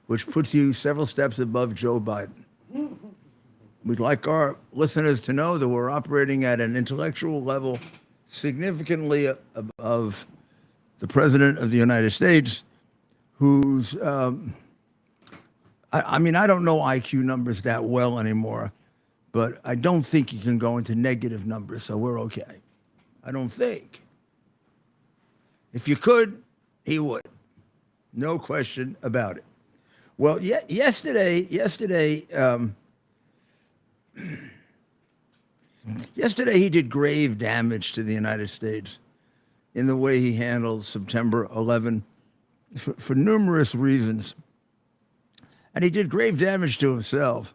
which puts you several steps above Joe Biden. We'd like our listeners to know that we're operating at an intellectual level significantly above the President of the United States, who's, I mean, I don't know IQ numbers that well anymore, but I don't think you can go into negative numbers, so we're okay. I don't think. If you could, he would. No question about it. Well, yesterday, yesterday he did grave damage to the United States in the way he handled September 11 for numerous reasons. And he did grave damage to himself.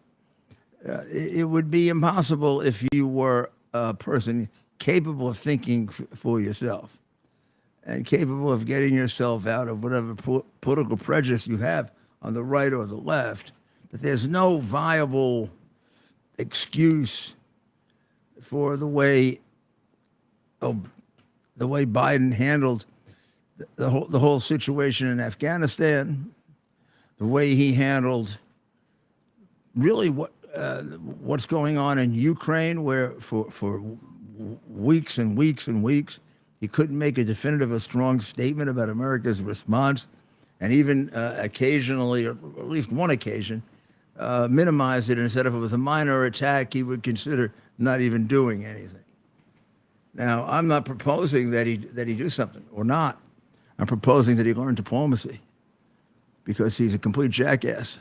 It would be impossible if you were a person capable of thinking for yourself and capable of getting yourself out of whatever political prejudice you have on the right or the left, that there's no viable excuse for the way Biden handled the whole situation in Afghanistan, the way he handled really what's going on in Ukraine, where for weeks and weeks and weeks he couldn't make a definitive, a strong statement about America's response, and even occasionally, or at least one occasion, minimized it and said if it was a minor attack, he would consider not even doing anything. Now, I'm not proposing that he do something or not. I'm proposing that he learn diplomacy, because he's a complete jackass.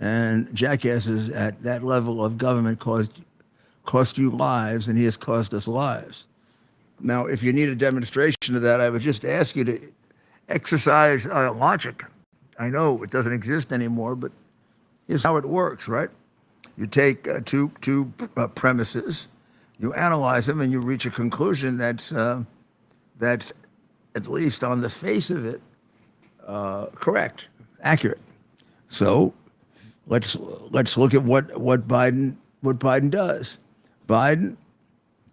And jackasses at that level of government cost you lives, and he has cost us lives. Now, if you need a demonstration of that, I would just ask you to exercise logic. I know it doesn't exist anymore, but here's how it works, right? You take two premises, you analyze them, and you reach a conclusion that's at least on the face of it correct, accurate. So let's look at what Biden does. Biden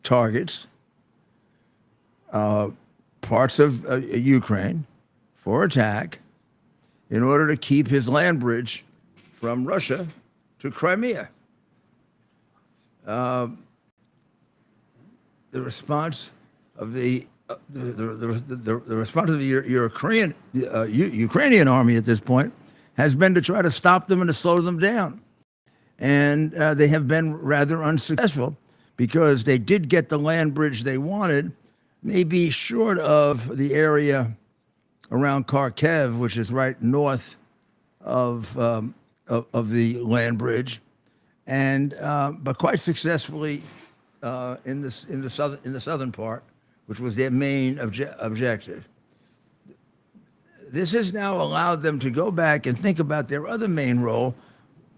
targets parts of Ukraine for attack in order to keep his land bridge from Russia to Crimea. The response of the response of the Ukrainian army at this point has been to try to stop them and to slow them down, and they have been rather unsuccessful, because they did get the land bridge they wanted, maybe short of the area around Kharkiv, which is right north of the land bridge, and but quite successfully in the southern part, which was their main objective. This has now allowed them to go back and think about their other main role,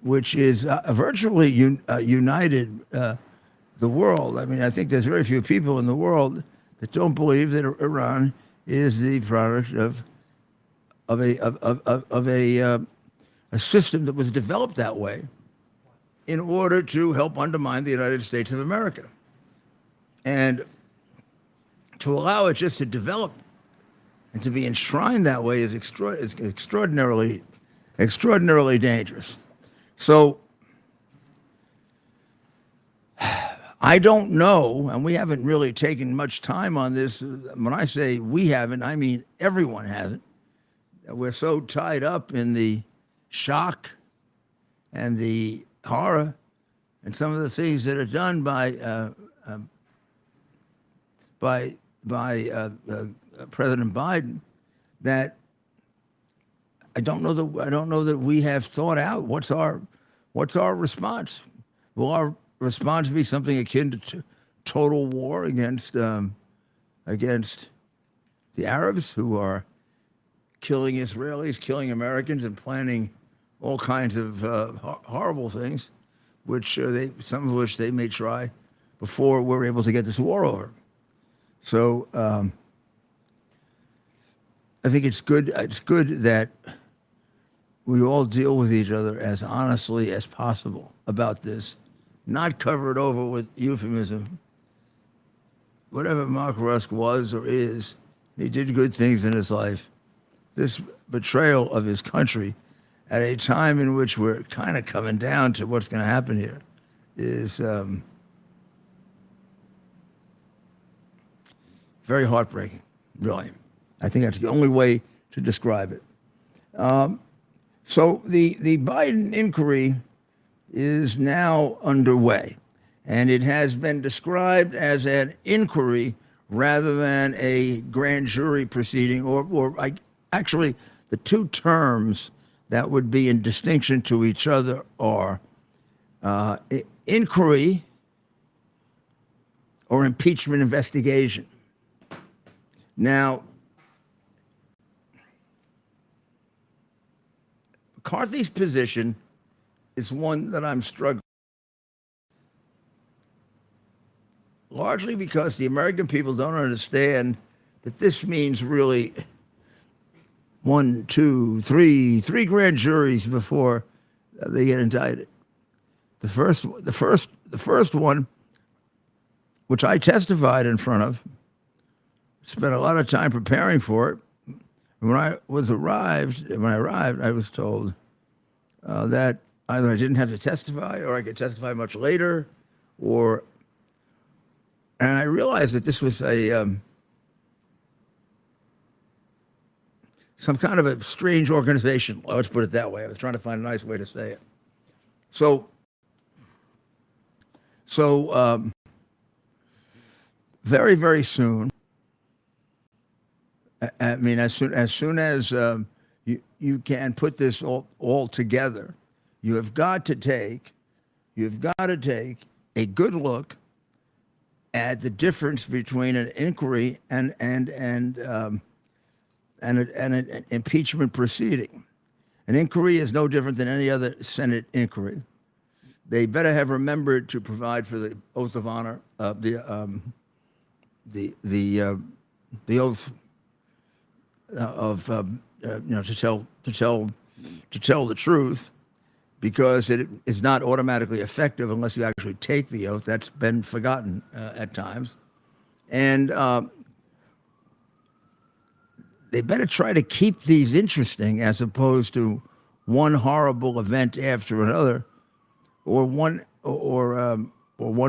which is virtually united the world. I mean, I think there's very few people in the world that don't believe that Iran is the product of a system that was developed that way in order to help undermine the United States of America. And to allow it just to develop and to be enshrined that way is extraordinarily dangerous. So I don't know, and we haven't really taken much time on this. When I say we haven't, I mean everyone hasn't. We're so tied up in the shock and the horror and some of the things that are done by President Biden, that I don't know that we have thought out what's our response. Will our response be something akin to total war against the Arabs, who are killing Israelis, killing Americans, and planning all kinds of horrible things, some of which they may try before we're able to get this war over? So I think it's good. It's good that we all deal with each other as honestly as possible about this, not cover it over with euphemism. Whatever Mark Rusk was or is, he did good things in his life. This betrayal of his country at a time in which we're kind of coming down to what's going to happen here is very heartbreaking, really. I think that's the only way to describe it. So the Biden inquiry is now underway, and it has been described as an inquiry rather than a grand jury proceeding, actually the two terms that would be in distinction to each other are inquiry or impeachment investigation. Now, McCarthy's position is one that I'm struggling, largely because the American people don't understand that this means really three grand juries before they get indicted. The first one, which I testified in front of, spent a lot of time preparing for it. When I arrived, I was told that either I didn't have to testify or I could testify much later, and I realized that this was some kind of a strange organization. Let's put it that way. I was trying to find a nice way to say it. So very, very soon, I mean, as soon as you can put this all together, you have got to take a good look at the difference between an inquiry and an impeachment proceeding. An inquiry is no different than any other Senate inquiry. They better have remembered to provide for the oath of honor, the oath of to tell the truth, because it is not automatically effective unless you actually take the oath. That's been forgotten at times, and they better try to keep these interesting as opposed to one horrible event after another, or one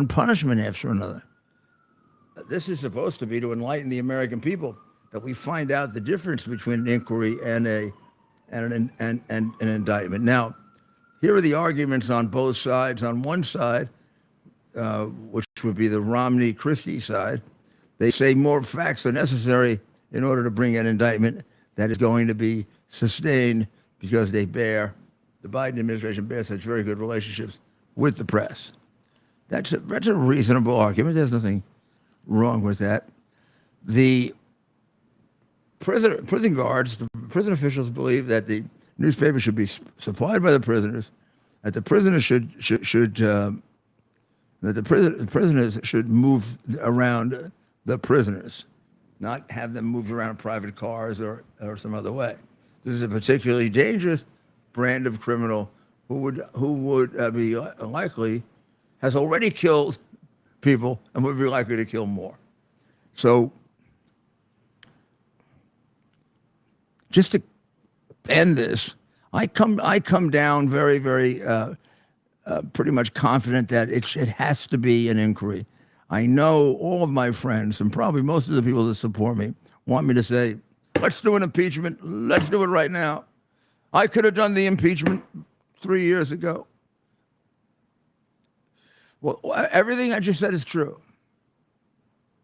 punishment after another. This is supposed to be to enlighten the American people, that we find out the difference between an inquiry and an indictment. Now, here are the arguments on both sides. On one side, which would be the Romney-Christie side, they say more facts are necessary in order to bring an indictment that is going to be sustained because the Biden administration bears such very good relationships with the press. That's a reasonable argument. There's nothing wrong with that. The prison guards, the prison officials believe that the newspaper should be supplied by the prisoners, that the prisoners prisoners should move around the prisoners, not have them moved around in private cars or some other way. This is a particularly dangerous brand of criminal who would be likely, has already killed people and would be likely to kill more. So, just to end this, I come down very, very pretty much confident that it has to be an inquiry. I know all of my friends, and probably most of the people that support me, want me to say, let's do an impeachment. Let's do it right now. I could have done the impeachment 3 years ago. Well, everything I just said is true,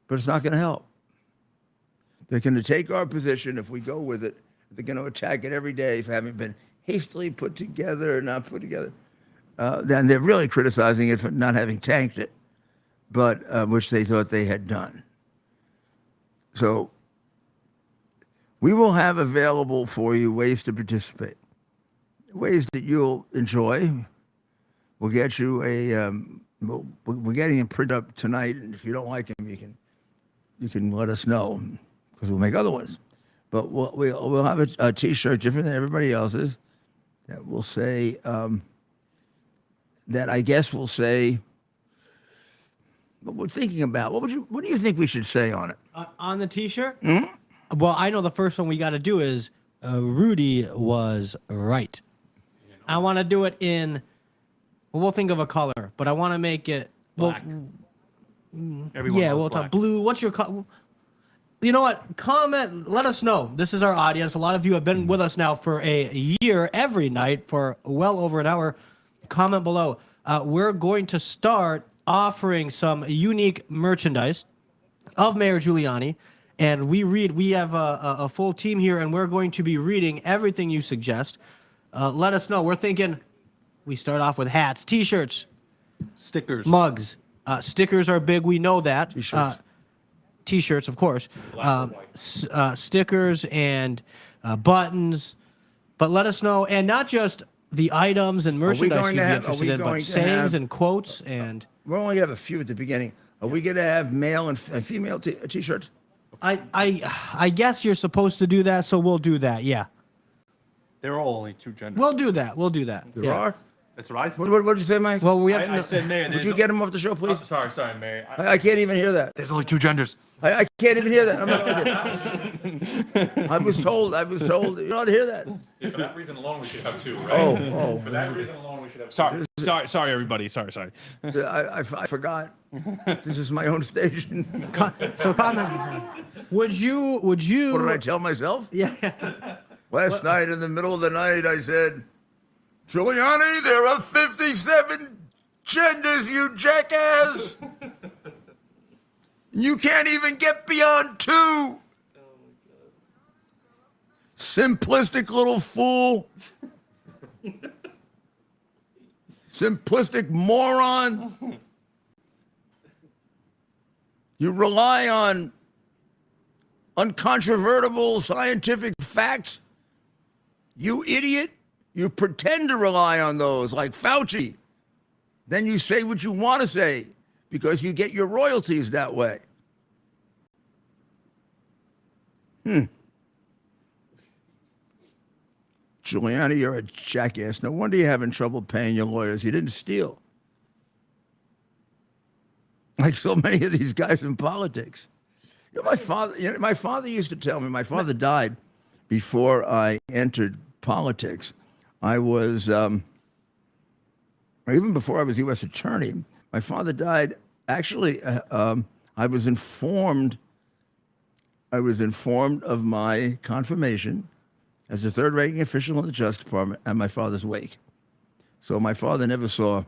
but it's not going to help. They're going to take our position if we go with it. They're going to attack it every day for having been hastily put together or not put together. Then they're really criticizing it for not having tanked it, but which they thought they had done. So we will have available for you ways to participate, ways that you'll enjoy. We'll get you we're getting him print up tonight, and if you don't like him, you can let us know, because we'll make other ones. But we'll have a T-shirt different than everybody else's that will say that I guess will say what we're thinking about. What do you think we should say on it? On the T-shirt? Mm-hmm. Well, I know the first one we got to do is Rudy was right. I want to do it in. Well, we'll think of a color, but I want to make it Black. Everyone yeah, loves we'll black. talk blue. What's your color? You know what? Comment. Let us know. This is our audience. A lot of you have been with us now for a year, every night for well over an hour. Comment below. We're going to start offering some unique merchandise of Mayor Giuliani, and we have a full team here, and we're going to be reading everything you suggest. Let us know. We're thinking we start off with hats, T-shirts, Stickers. mugs. Stickers are big. We know that. T-shirts. T-shirts, of course. Black or white. Stickers and buttons. But let us know, and not just the items and merchandise going you'd to be have- are interested we in, but going to sayings have- and quotes and. We're only gonna have a few at the beginning. Are we gonna have male and female T-shirts? I guess you're supposed to do that, so we'll do that. Yeah, They're all only two genders. we'll do that. We'll do that. There yeah. are. That's what I said. What did you say, Mike? Well, we have. I said Mayor. Would there's you o- get him off the show, please? Oh, sorry, Mayor. I can't even hear that. There's only two genders. I can't even hear that. I'm not I was told. You're not to hear that. Yeah, for that reason alone, we should have two, right? Oh. For that reason alone, we should have Sorry, everybody. Sorry. I forgot. This is my own station. So comment. Would you? What did I tell myself? Yeah. Last night in the middle of the night, I said, Giuliani, there are 57 genders, you jackass. You can't even get beyond 2. Simplistic little fool. Simplistic moron. You rely on uncontrovertible scientific facts. You idiot. You pretend to rely on those like Fauci. Then you say what you want to say because you get your royalties that way. Giuliani, you're a jackass. No wonder you're having trouble paying your lawyers. You didn't steal. Like so many of these guys in politics. My father used to tell me, my father died before I entered politics. I was, even before I was U.S. attorney, my father died. Actually, I was informed of my confirmation as a third-ranking official in the Justice Department at my father's wake. So my father never saw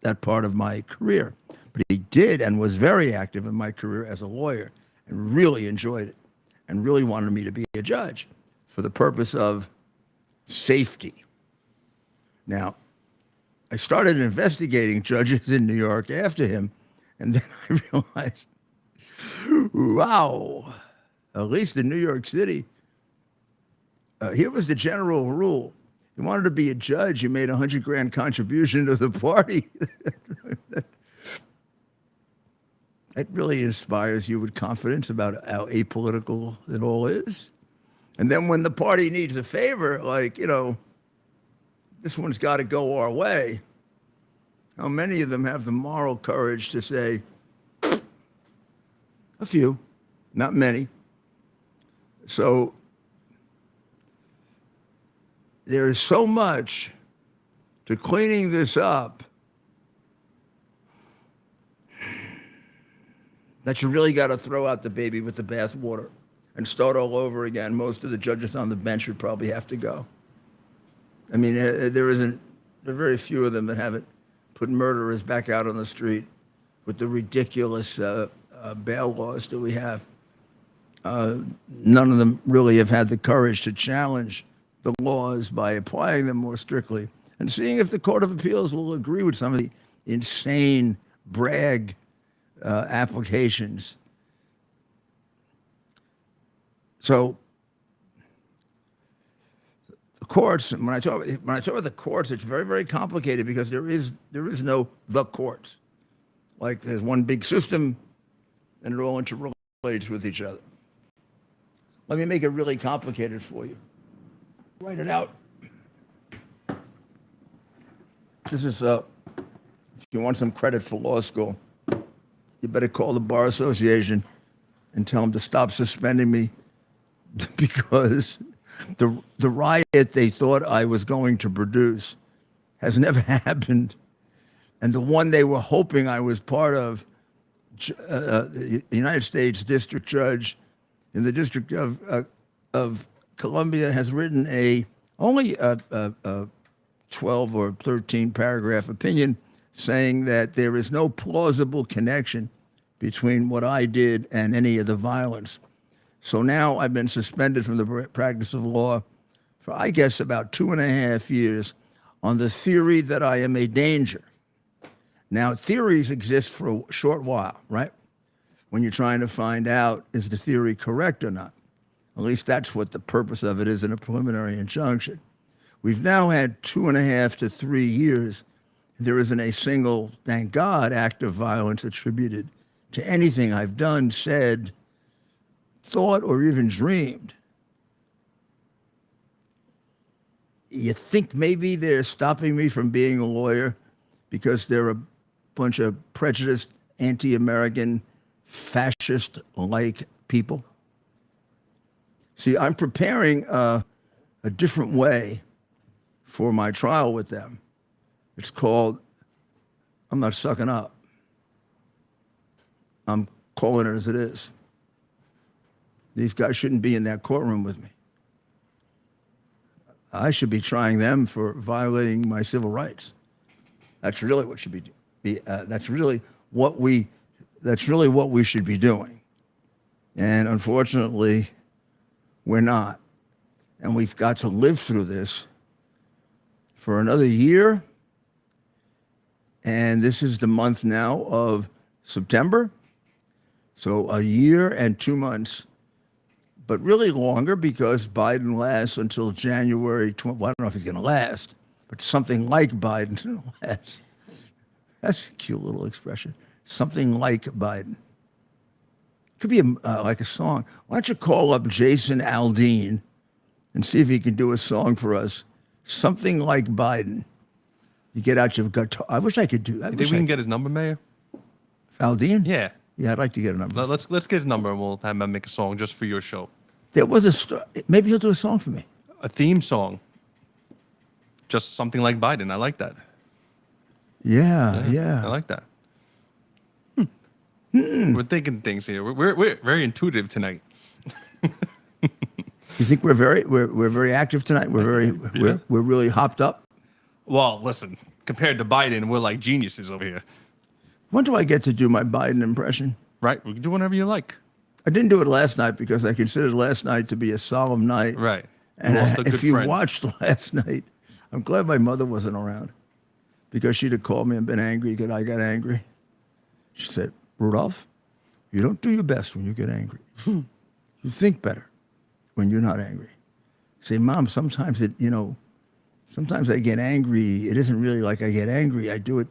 that part of my career, but he did and was very active in my career as a lawyer and really enjoyed it and really wanted me to be a judge for the purpose of safety. Now, I started investigating judges in New York after him, and then I realized, wow, at least in New York City, here was the general rule. You wanted to be a judge, you made $100,000 contribution to the party. That really inspires you with confidence about how apolitical it all is. And then when the party needs a favor, like, this one's got to go our way, how many of them have the moral courage to say, a few, not many. So there is so much to cleaning this up that you really got to throw out the baby with the bathwater and start all over again. Most of the judges on the bench would probably have to go. I mean, there are very few of them that haven't put murderers back out on the street with the ridiculous bail laws that we have. None of them really have had the courage to challenge the laws by applying them more strictly and seeing if the Court of Appeals will agree with some of the insane brag applications. So the courts, when I talk about the courts, it's very, very complicated because there is no the courts. Like there's one big system and it all interrelates with each other. Let me make it really complicated for you. Write it out. This is, if you want some credit for law school, you better call the Bar Association and tell them to stop suspending me because the riot they thought I was going to produce has never happened. And the one they were hoping I was part of, the United States District Judge in the District of Columbia has written only a 12 or 13 paragraph opinion saying that there is no plausible connection between what I did and any of the violence. So now I've been suspended from the practice of law for, I guess, about 2.5 years on the theory that I am a danger. Now, theories exist for a short while, right? When you're trying to find out, is the theory correct or not? At least that's what the purpose of it is in a preliminary injunction. We've now had 2.5 to 3 years. There isn't a single, thank God, act of violence attributed to anything I've done, said, thought, or even dreamed. You think maybe they're stopping me from being a lawyer because they're a bunch of prejudiced, anti-American, fascist-like people? See, I'm preparing a different way for my trial with them. It's called, I'm not sucking up. I'm calling it as it is. These guys shouldn't be in that courtroom with me. I should be trying them for violating my civil rights. That's really what should be. That's really what we should be doing. And unfortunately, we're not. And we've got to live through this for another year. And this is the month now of September. So a year and 2 months, but really longer because Biden lasts until January 20. Well, I don't know if he's going to last, but something like Biden's going to last. That's a cute little expression. Something like Biden. Could be like a song. Why don't you call up Jason Aldean and see if he can do a song for us? Something like Biden. You get out your guitar. I wish I could do that. You think we can get his number, Mayor? Aldean? Yeah. Yeah, I'd like to get a number. Let's get his number and we'll have him make a song just for your show. There was maybe he'll do a song for me. A theme song. Just something like Biden. I like that. Yeah. I like that. We're thinking things here. We're very intuitive tonight. You think we're very active tonight? We're really hopped up. Well, listen, compared to Biden, we're like geniuses over here. When do I get to do my Biden impression? Right. We can do whatever you like. I didn't do it last night because I considered last night to be a solemn night. Right. And Lost a if good you friend. watched last night, I'm glad my mother wasn't around because she'd have called me and been angry because I got angry. She said, Rudolph, you don't do your best when you get angry. You think better when you're not angry. Say, Mom, sometimes sometimes I get angry. It isn't really like I get angry. I do it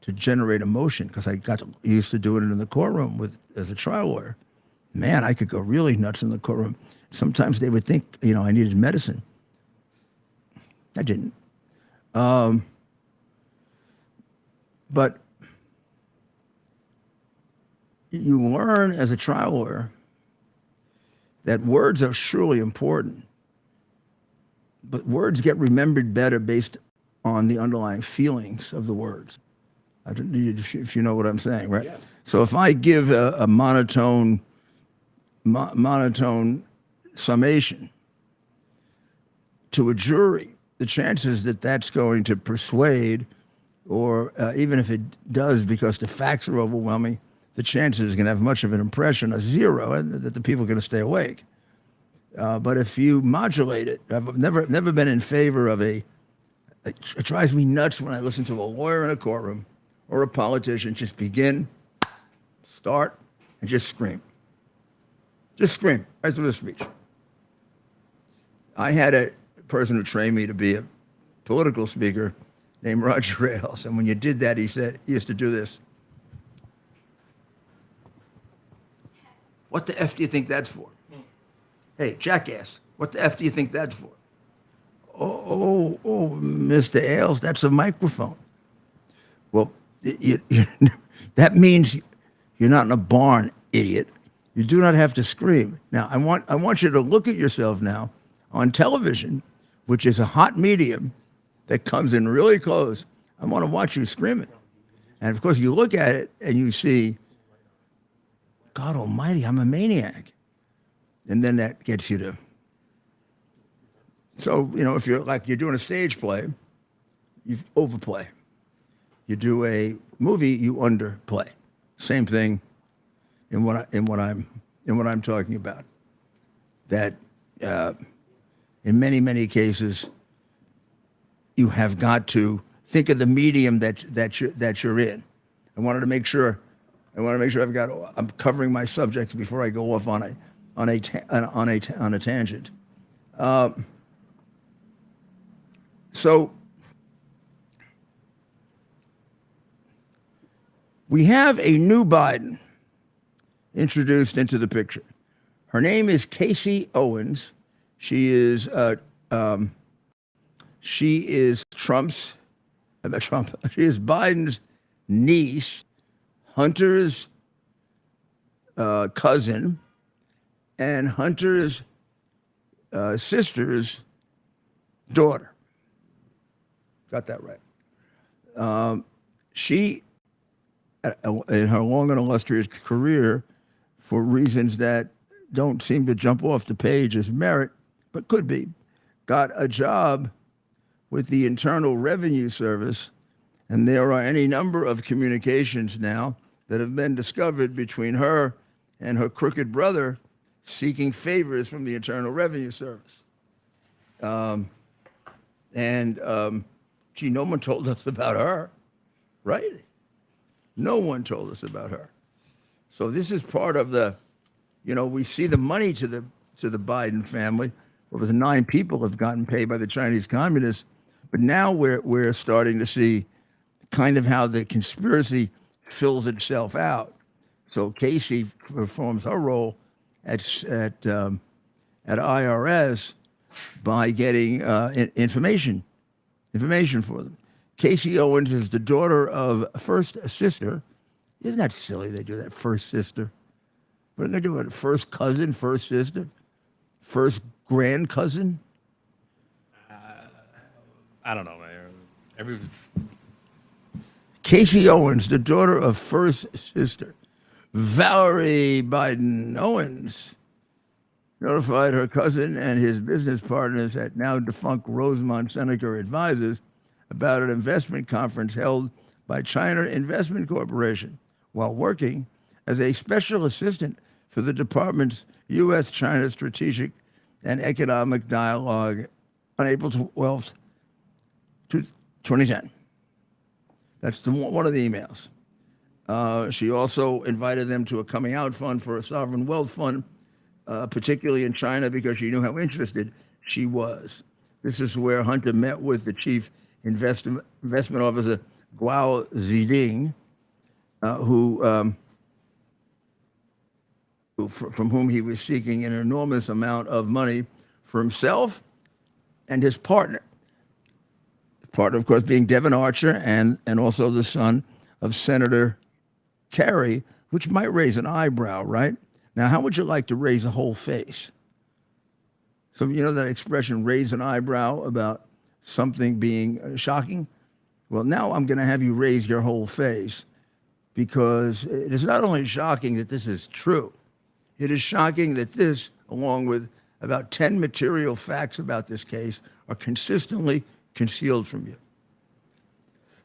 to generate emotion because I got used to doing it in the courtroom as a trial lawyer. Man, I could go really nuts in the courtroom. Sometimes they would think, I needed medicine. I didn't. But you learn as a trial lawyer that words are surely important, but words get remembered better based on the underlying feelings of the words. I don't know if you know what I'm saying, right? Yes. So if I give a monotone summation to a jury, the chances that that's going to persuade, or even if it does because the facts are overwhelming, the chances it's going to have much of an impression are zero, and that the people are going to stay awake. But if you modulate it, I've never been in favor of it drives me nuts when I listen to a lawyer in a courtroom or a politician just begin, start, and just scream. Just scream right through the speech. I had a person who trained me to be a political speaker named Roger Ailes, and when you did that, he used to do this. What the F do you think that's for? Hey, jackass, what the F do you think that's for? Oh, Mr. Ailes, that's a microphone. Well, that means you're not in a barn, idiot. You do not have to scream. Now, I want you to look at yourself now on television, which is a hot medium that comes in really close, I want to watch you scream it. And of course, you look at it and you see, God Almighty, I'm a maniac. And then that gets you to. So, if you're doing a stage play, you overplay. You do a movie, you underplay. Same thing in what I'm talking about. That in many cases, you have got to think of the medium that you're in. I wanted to make sure I'm covering my subjects before I go off on a tangent. So we have a new Biden introduced into the picture. Her name is Casey Owens. She is Biden's niece, Hunter's cousin, and Hunter's sister's daughter. Got that right. She, in her long and illustrious career, for reasons that don't seem to jump off the page as merit, but could be, got a job with the Internal Revenue Service, and there are any number of communications now that have been discovered between her and her crooked brother seeking favors from the Internal Revenue Service. Gee, no one told us about her, right? No one told us about her. So this is part of the, we see the money to the Biden family. It was 9 people have gotten paid by the Chinese communists, but now we're starting to see kind of how the conspiracy fills itself out. So Casey performs her role at IRS by getting information for them. Casey Owens is the daughter of first sister. Isn't that silly they do that, first sister? What are they doing? First cousin, first sister, first grand cousin? I don't know, man. Casey Owens, the daughter of first sister, Valerie Biden Owens, notified her cousin and his business partners at now defunct Rosemont Seneca Advisors about an investment conference held by China Investment Corporation while working as a special assistant for the department's U.S.-China Strategic and Economic Dialogue on April 12th, 2010. That's one of the emails. She also invited them to a coming out fund for a sovereign wealth fund, particularly in China, because she knew how interested she was. This is where Hunter met with the chief investment officer, Guo Ziding, from whom he was seeking an enormous amount of money for himself and his partner. The partner, of course, being Devin Archer and also the son of Senator Kerry, which might raise an eyebrow, right? Now, how would you like to raise a whole face? So you know that expression, raise an eyebrow, about something being shocking? Well, now I'm going to have you raise your whole face, because it is not only shocking that this is true, it is shocking that this, along with about 10 material facts about this case, are consistently concealed from you.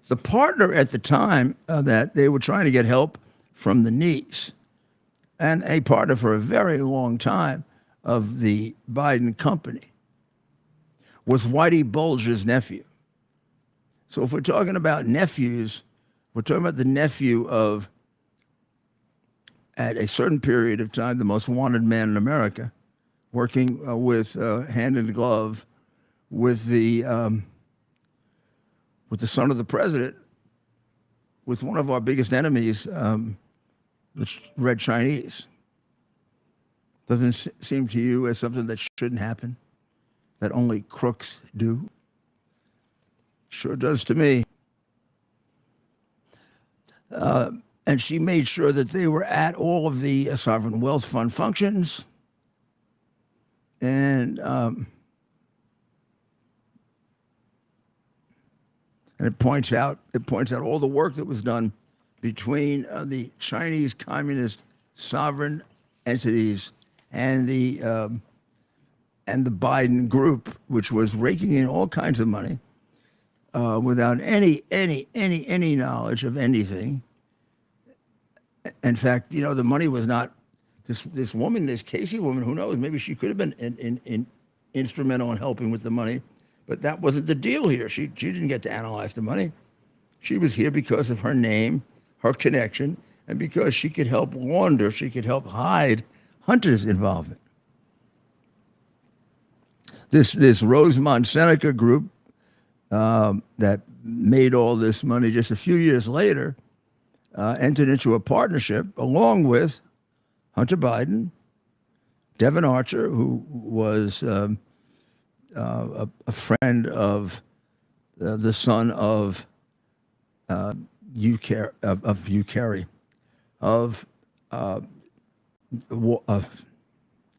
The partner at the time that they were trying to get help from the niece, and a partner for a very long time of the Biden company, was Whitey Bulger's nephew. So if we're talking about nephews, we're talking about the nephew of, at a certain period of time, the most wanted man in America, working with hand in glove with the son of the president, with one of our biggest enemies, the Red Chinese. Doesn't seem to you as something that shouldn't happen, that only crooks do? Sure does to me. And she made sure that they were at all of the sovereign wealth fund functions. And And it points out all the work that was done between the Chinese communist sovereign entities and the Biden group, which was raking in all kinds of money without any knowledge of anything. In fact, the money was not this woman, this Casey woman. Who knows? Maybe she could have been instrumental in helping with the money, but that wasn't the deal here. She didn't get to analyze the money. She was here because of her name, her connection, and because she could help launder, she could help hide Hunter's involvement. This Rosemont Seneca group that made all this money just a few years later entered into a partnership along with Hunter Biden, Devin Archer, who was a friend of the son of Hugh Carey, of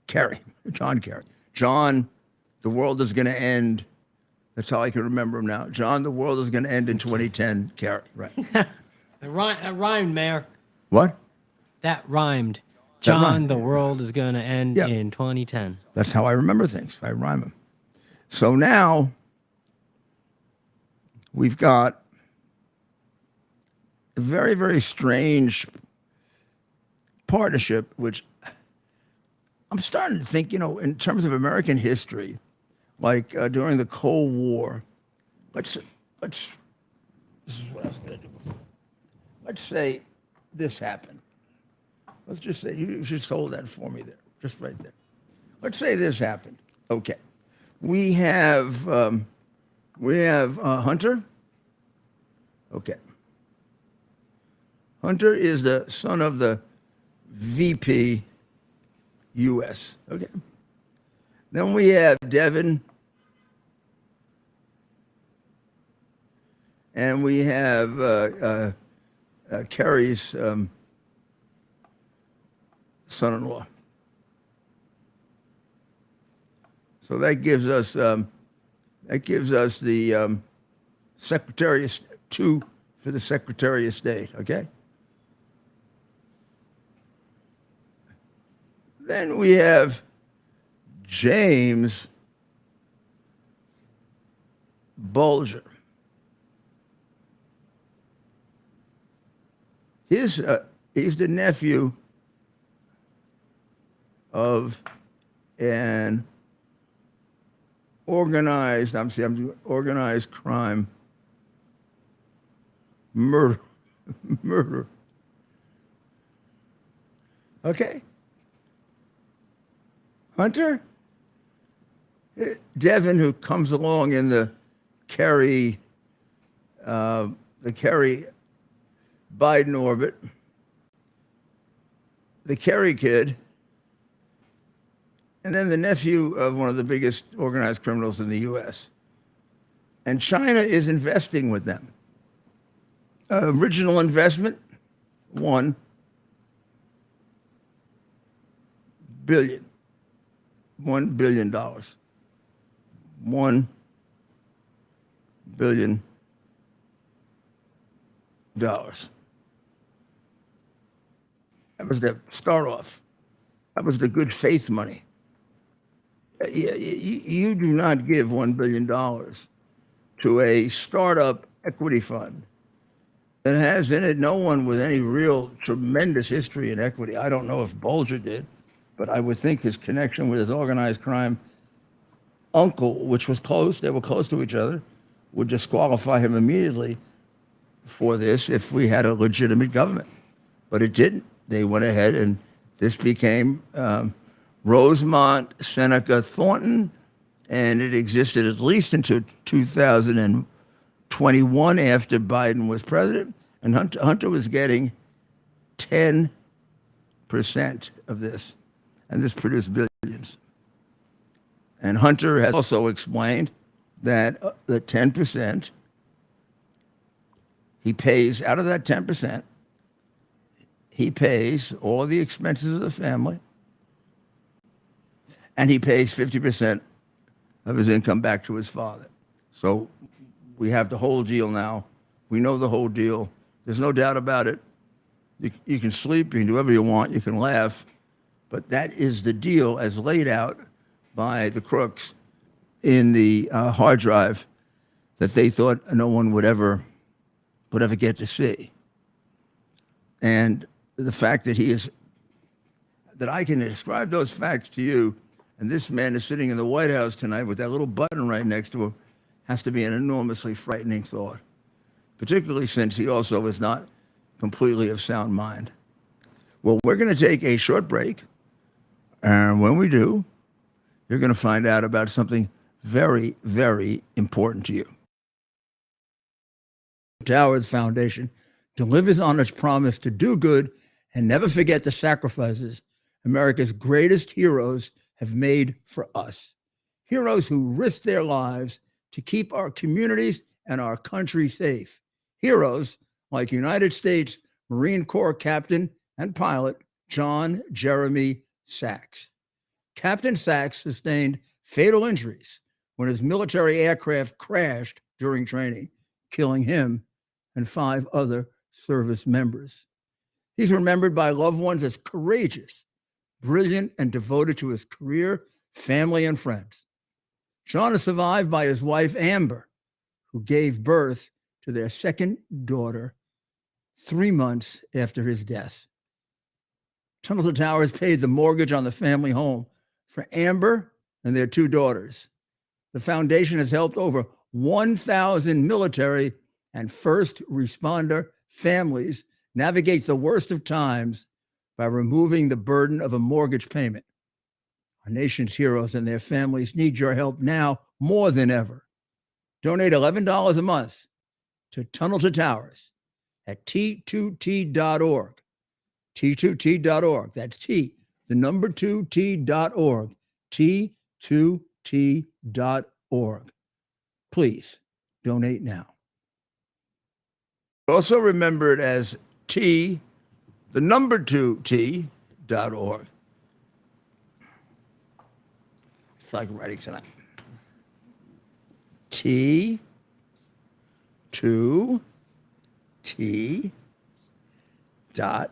Kerry, John Kerry. John, the world is going to end. That's how I can remember him now. John, the world is going to end in 2010. Kerry, right? That rhymed, Mayor. What? That rhymed. That John, rhymed. the world is going to end Yeah. in 2010. That's how I remember things. I rhyme them. So now we've got a very, very strange partnership, which I'm starting to think, in terms of American history, like during the Cold War, this is what I was going to do before. Let's say this happened. Let's just say, you just hold that for me there, just right there. Let's say this happened. Okay. We have Hunter. Okay. Hunter is the son of the VP U.S. Okay. Then we have Devin. And we have Kerry's son-in-law. So that gives us the Secretary of two for the Secretary of State. Okay. Then we have James Bulger. He's the nephew of an organized crime murder. Okay. Hunter, Devin, who comes along in the Kerry Biden orbit, the Kerry kid, and then the nephew of one of the biggest organized criminals in the U.S. And China is investing with them. Original investment, $1 billion. $1 billion. $1 billion. That was the start off. That was the good faith money. You do not give $1 billion to a startup equity fund that has in it no one with any real tremendous history in equity. I don't know if Bulger did, but I would think his connection with his organized crime uncle, which was close, they were close to each other, would disqualify him immediately for this if we had a legitimate government. But it didn't. They went ahead and this became Rosemont Seneca Thornton, and it existed at least until 2021 after Biden was president, and Hunter was getting 10% of this, and this produced billions. And Hunter has also explained that the 10%, he pays, out of that 10%, he pays all the expenses of the family, and he pays 50% of his income back to his father. So We have the whole deal now. We know the whole deal. There's no doubt about it. You can sleep, you can do whatever you want, you can laugh, but that is the deal as laid out by the crooks in the hard drive that they thought no one would ever get to see. And the fact that I can describe those facts to you, and this man is sitting in the White House tonight with that little button right next to him, has to be an enormously frightening thought, particularly since he also is not completely of sound mind. Well, we're going to take a short break, and when we do, you're going to find out about something very, very important to you. Towers Foundation delivers on its promise to do good and never forget the sacrifices America's greatest heroes have made for us. Heroes who risked their lives to keep our communities and our country safe. Heroes like United States Marine Corps Captain and pilot John Jeremy Sachs. Captain Sachs sustained fatal injuries when his military aircraft crashed during training, killing him and 5 other service members. He's remembered by loved ones as courageous, brilliant, and devoted to his career, family, and friends. John is survived by his wife, Amber, who gave birth to their second daughter 3 months after his death. Tunnel to Towers paid the mortgage on the family home for Amber and their 2 daughters. The foundation has helped over 1,000 military and first responder families navigate the worst of times by removing the burden of a mortgage payment. Our nation's heroes and their families need your help now more than ever. Donate $11 a month to Tunnel to Towers at T2T.org. T2T.org. That's T, the number 2T.org. T2T.org. Please donate now. Also remembered as T, the number 2T.org. It's like writing tonight. T2T dot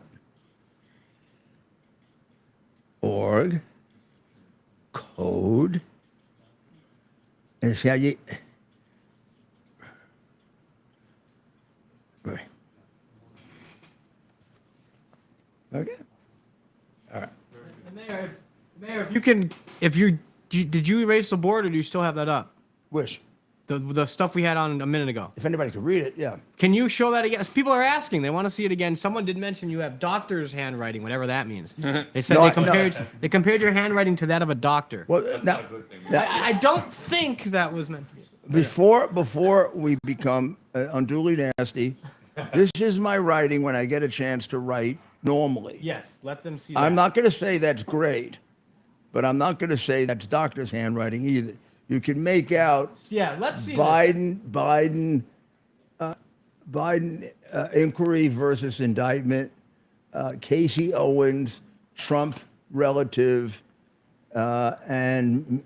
org code, and see how you right. Okay. All right. Mayor, if you can, did you erase the board or do you still have that up? Wish. The stuff we had on a minute ago. If anybody could read it, yeah. Can you show that again? People are asking. They want to see it again. Someone did mention you have doctor's handwriting, whatever that means. They said they compared your handwriting to that of a doctor. Well, now, not a good thing. I don't think that was meant to be. before we become unduly nasty, this is my writing when I get a chance to write normally. Yes, let them see that. I'm not going to say that's great, but I'm not going to say that's doctor's handwriting either. You can make out Yeah, let's see. Biden inquiry versus indictment, Casey Owens, Trump relative, and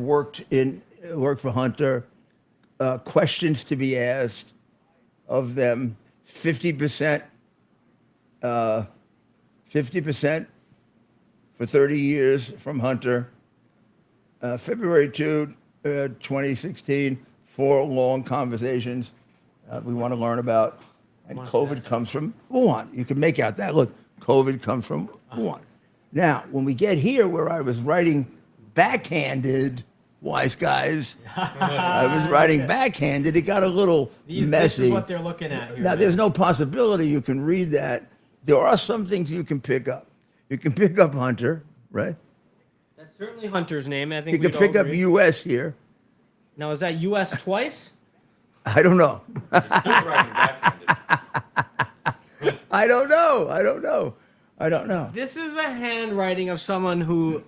worked for Hunter. Questions to be asked of them. 50%. 50% for 30 years from Hunter. February 2, 2016, 4 long conversations we want to learn about. And COVID comes from Wuhan. You can make out that. Look, COVID comes from Wuhan. Now, when we get here where I was writing backhanded, wise guys, I was writing backhanded, it got a little messy. This is what they're looking at here. Now, there's no possibility you can read that. There are some things you can pick up. You can pick up Hunter, right? That's certainly Hunter's name. I think You can pick up U.S. here. Now, is that U.S. twice? I don't know. Good writing backhanded. I don't know. This is a handwriting of someone who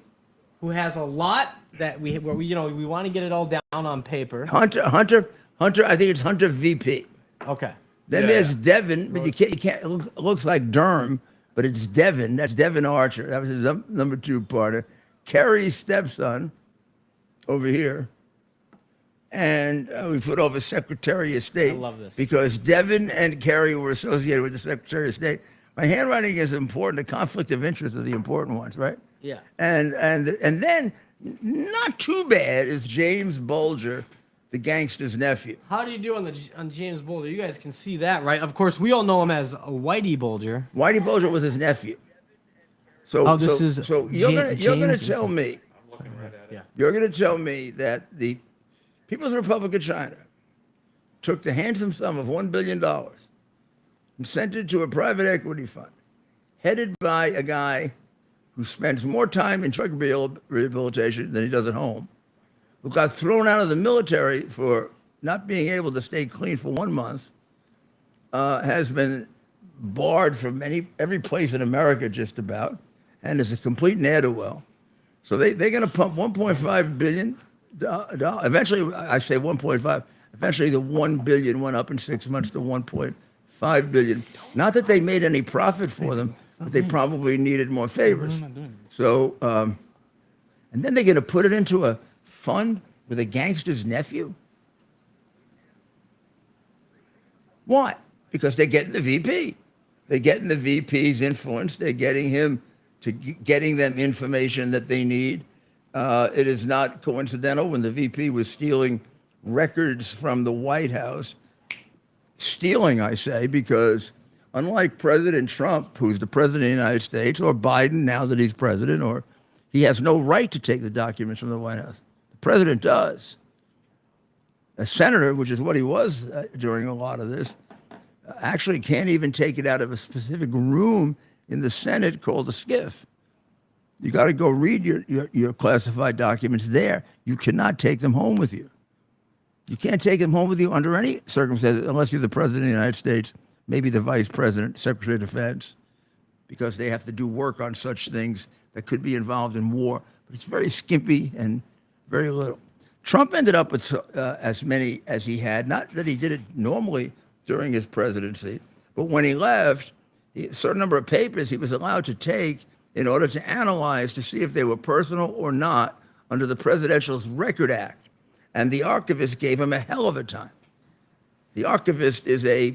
has a lot that we want to get it all down on paper. Hunter. I think it's Hunter VP. Okay. Then Yeah, there's yeah. Devin, but you can't. It looks like Durham, but it's Devin. That's Devin Archer. That was his number 2 partner. Kerry's stepson over here. and we put over Secretary of State. I love this. Because Devin and Kerry were associated with the Secretary of State. My handwriting is important. The conflict of interest are the important ones, right? Yeah. And then, not too bad, is James Bulger, the gangster's nephew. How do you do on James Bulger? You guys can see that, right? Of course, we all know him as Whitey Bulger. Whitey Bulger was his nephew. So, Oh, this is so you're gonna James tell me, I'm looking right at it. Yeah. you're gonna tell me that the People's Republic of China took the handsome sum of $1 billion and sent it to a private equity fund, headed by a guy who spends more time in drug rehabilitation than he does at home, who got thrown out of the military for not being able to stay clean for 1 month, has been barred from every place in America just about, and is a complete ne'er-do-well. So they're going to pump $1.5 billion. Eventually, I say 1.5. Eventually, the 1 billion went up in 6 months to 1.5 billion. Not that they made any profit for them, but they probably needed more favors. So, and then they're going to put it into a fund with a gangster's nephew. Why? Because they're getting the VP. They're getting the VP's influence. They're getting him to getting them information that they need. It is not coincidental when the VP was stealing records from the White House. Stealing, I say, because unlike President Trump, who's the president of the United States, or Biden now that he's president, or he has no right to take the documents from the White House. The president does. A senator, which is what he was during a lot of this, actually can't even take it out of a specific room in the Senate called a SCIF. You got to go read your classified documents there. You cannot take them home with you. You can't take them home with you under any circumstances unless you're the president of the United States, maybe the vice president, secretary of defense, because they have to do work on such things that could be involved in war. But it's very skimpy and very little. Trump ended up with as many as he had, not that he did it normally during his presidency, but when he left, a certain number of papers he was allowed to take in order to analyze to see if they were personal or not under the Presidential Record Act. And the archivist gave him a hell of a time. The archivist is a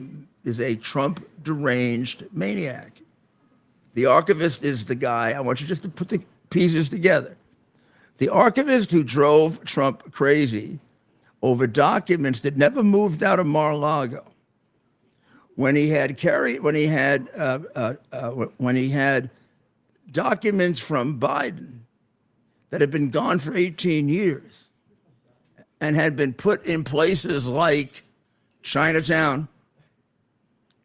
Trump deranged maniac. The archivist is the guy, I want you just to put the pieces together. The archivist who drove Trump crazy over documents that never moved out of Mar-a-Lago. When he had documents from Biden that had been gone for 18 years and had been put in places like Chinatown,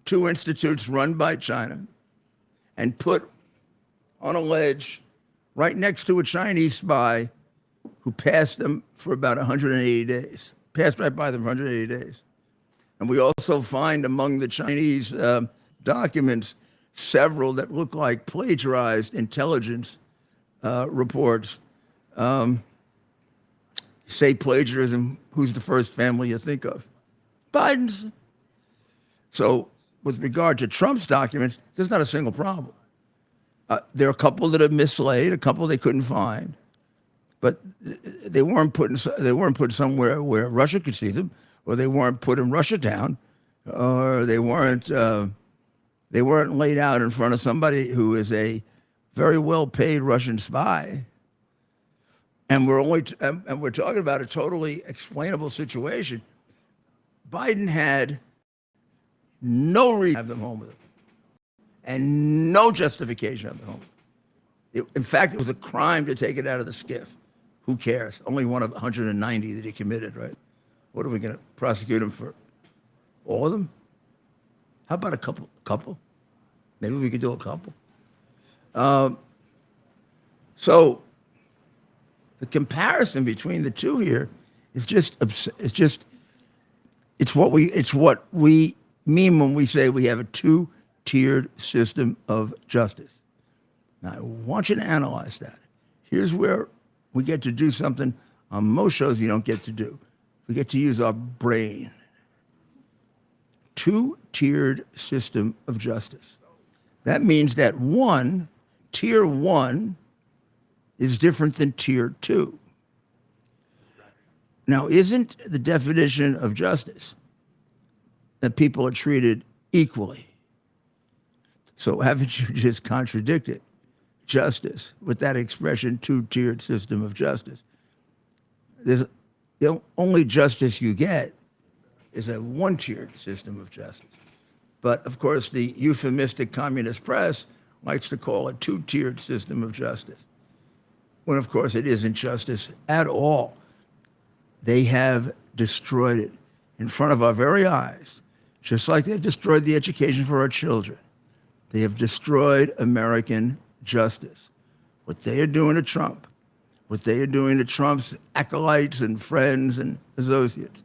two institutes run by China, and put on a ledge right next to a Chinese spy who passed them for about 180 days, passed right by them for 180 days. And we also find among the Chinese documents several that look like plagiarized intelligence reports. Say plagiarism, who's the first family you think of? Biden's. So with regard to Trump's documents, there's not a single problem. There are a couple that are mislaid, a couple they couldn't find, but they weren't put somewhere where Russia could see them, or they weren't put in Russiatown, or they weren't laid out in front of somebody who is a very well-paid Russian spy. And we're talking about a totally explainable situation. Biden had no reason to have them home with him, and no justification to have them home. In fact, it was a crime to take it out of the SCIF. Who cares? Only one of 190 that he committed, right? What are we going to prosecute him for? All of them? How about a couple? Maybe we could do a couple. So the comparison between the two here is it's what we mean when we say we have a two-tiered system of justice. Now, I want you to analyze that. Here's where we get to do something on most shows you don't get to do. We get to use our brain. Two-tiered system of justice. That means that tier one is different than tier two. Now, isn't the definition of justice that people are treated equally? So haven't you just contradicted justice with that expression, two-tiered system of justice? The only justice you get is a one-tiered system of justice. But of course, the euphemistic communist press likes to call it two-tiered system of justice, when of course it isn't justice at all. They have destroyed it in front of our very eyes, just like they've destroyed the education for our children. They have destroyed American justice. What they are doing to Trump, what they are doing to Trump's acolytes and friends and associates,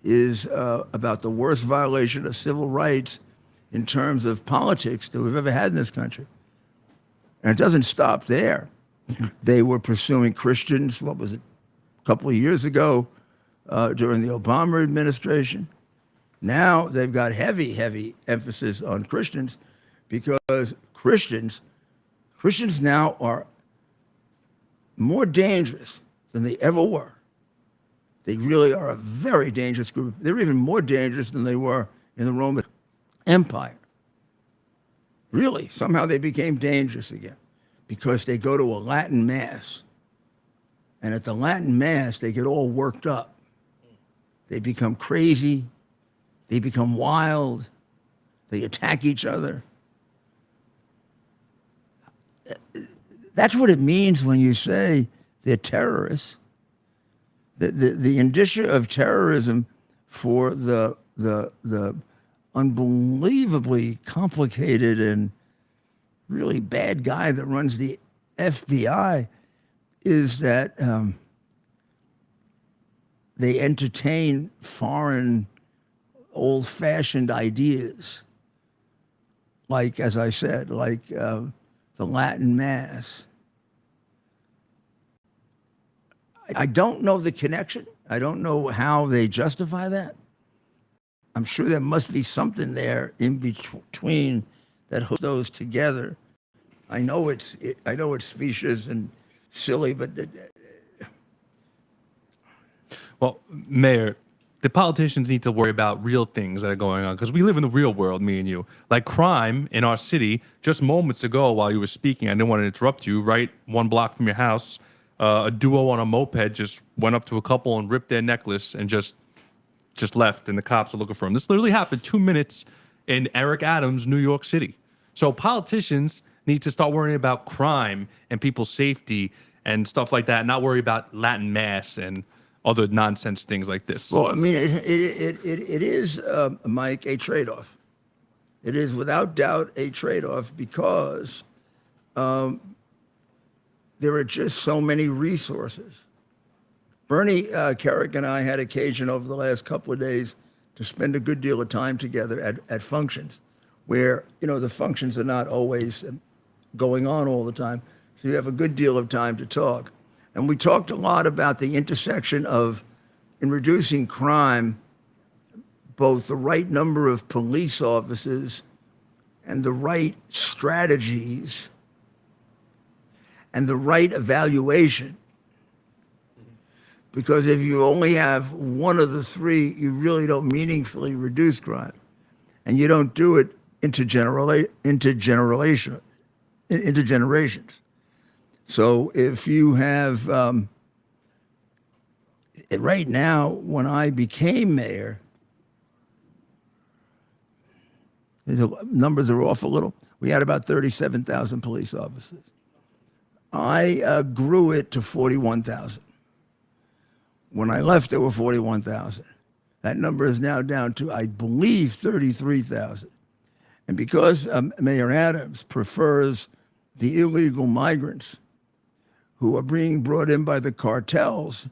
is about the worst violation of civil rights in terms of politics that we've ever had in this country. And it doesn't stop there. They were pursuing Christians, what was it, a couple of years ago during the Obama administration. Now they've got heavy, heavy emphasis on Christians, because Christians now are more dangerous than they ever were. They really are a very dangerous group. They're even more dangerous than they were in the Roman Empire. Really, somehow they became dangerous again because they go to a Latin Mass. And at the Latin Mass, they get all worked up. They become crazy. They become wild. They attack each other. That's what it means when you say they're terrorists. The indicia of terrorism for the unbelievably complicated and really bad guy that runs the FBI is that they entertain foreign, old-fashioned ideas, like, as I said, like the Latin Mass. I don't know the connection. I don't know how they justify that. I'm sure there must be something there in between that hooks those together. I know it's specious and silly, but Well, Mayor, the politicians need to worry about real things that are going on, because we live in the real world, me and you. Like crime in our city, just moments ago while you were speaking, I didn't want to interrupt you, right 1 block from your house, a duo on a moped just went up to a couple and ripped their necklace and just left, and the cops are looking for him. This literally happened 2 minutes in Eric Adams, New York City. So politicians need to start worrying about crime and people's safety and stuff like that, not worry about Latin Mass and other nonsense things like this. well, I mean, it is, Mike, a trade-off. It is without doubt a trade-off because there are just so many resources. Bernie Kerik and I had occasion over the last couple of days to spend a good deal of time together at functions where, the functions are not always going on all the time. So you have a good deal of time to talk. And we talked a lot about the intersection of, in reducing crime, both the right number of police officers and the right strategies and the right evaluation. Because if you only have one of the three, you really don't meaningfully reduce crime. And you don't do it into generations. So if you have, right now, when I became mayor, the numbers are off a little. We had about 37,000 police officers. I grew it to 41,000. When I left, there were 41,000. That number is now down to, I believe, 33,000. And because Mayor Adams prefers the illegal migrants who are being brought in by the cartels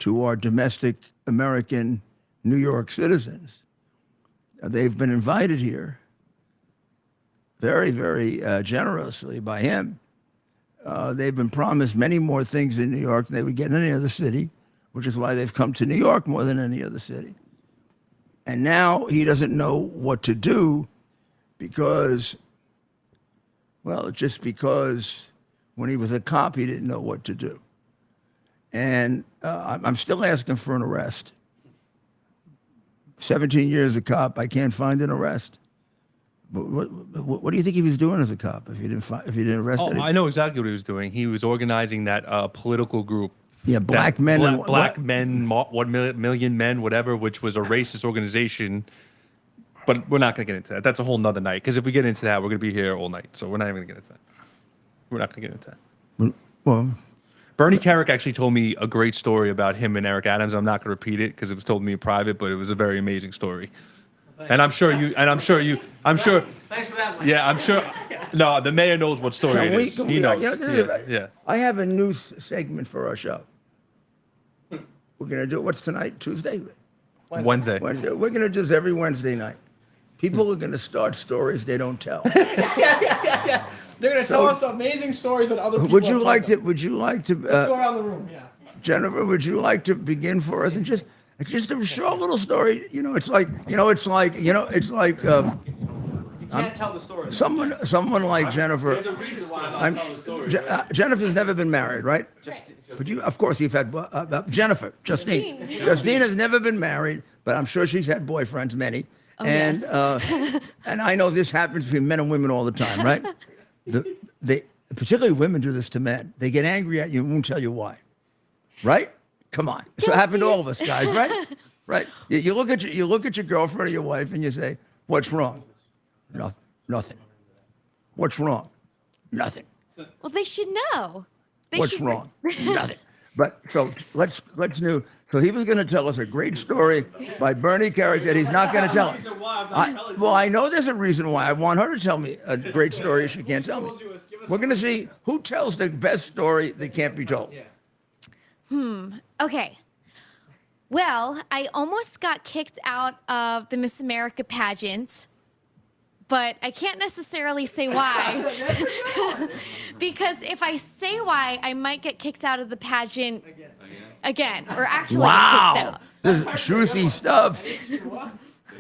to our domestic American New York citizens, they've been invited here very, very generously by him. They've been promised many more things in New York than they would get in any other city, which is why they've come to New York more than any other city. And now he doesn't know what to do because, well, just because when he was a cop, he didn't know what to do. and I'm still asking for an arrest. 17 years a cop, I can't find an arrest. What do you think he was doing as a cop if you didn't arrest Oh, him? I know exactly what he was doing. He was organizing that political group. Yeah, black men. Black men, 1 million men, whatever, which was a racist organization. But we're not going to get into that. That's a whole nother night. Because if we get into that, we're going to be here all night. So we're not even going to get into that. We're not going to get into that. Well, Bernie Carrick actually told me a great story about him and Eric Adams. I'm not going to repeat it because it was told to me in private, but it was a very amazing story. And I'm sure. Thanks for that, Mike. Yeah, I'm sure. No, the mayor knows what story it is. He knows. Yeah. I have a new segment for our show. We're gonna do it. What's tonight? Tuesday. Wednesday. Wednesday. We're gonna do this every Wednesday night. People are gonna start stories they don't tell. Yeah. They're gonna tell us amazing stories that other people. Would you like to? Would you like to? Let's go around the room. Yeah. Jennifer, would you like to begin for us and just a short little story? It's like. You can't tell the story. Someone like Jennifer. There's a reason why I'm not telling the story. Jennifer's never been married, right? But you, of course, you've had Jennifer, Justine. Justine has never been married, but I'm sure she's had boyfriends, many. And yes. And I know this happens between men and women all the time, right? Particularly women do this to men. They get angry at you and won't tell you why, right? Come on, it's happened to all of us guys, right? Right? You look at your girlfriend or your wife and you say, "What's wrong?" Nothing. What's wrong? Nothing. Well, they should know. What's wrong? Nothing. But so let's know. So he was going to tell us a great story by Bernie Carrick that he's not going to tell us. I know there's a reason why. I want her to tell me a great story she can't tell me. We're going to see who tells the best story that can't be told. Okay. Well, I almost got kicked out of the Miss America pageant, but I can't necessarily say why. Because if I say why, I might get kicked out of the pageant again or actually get kicked out. This is juicy stuff. There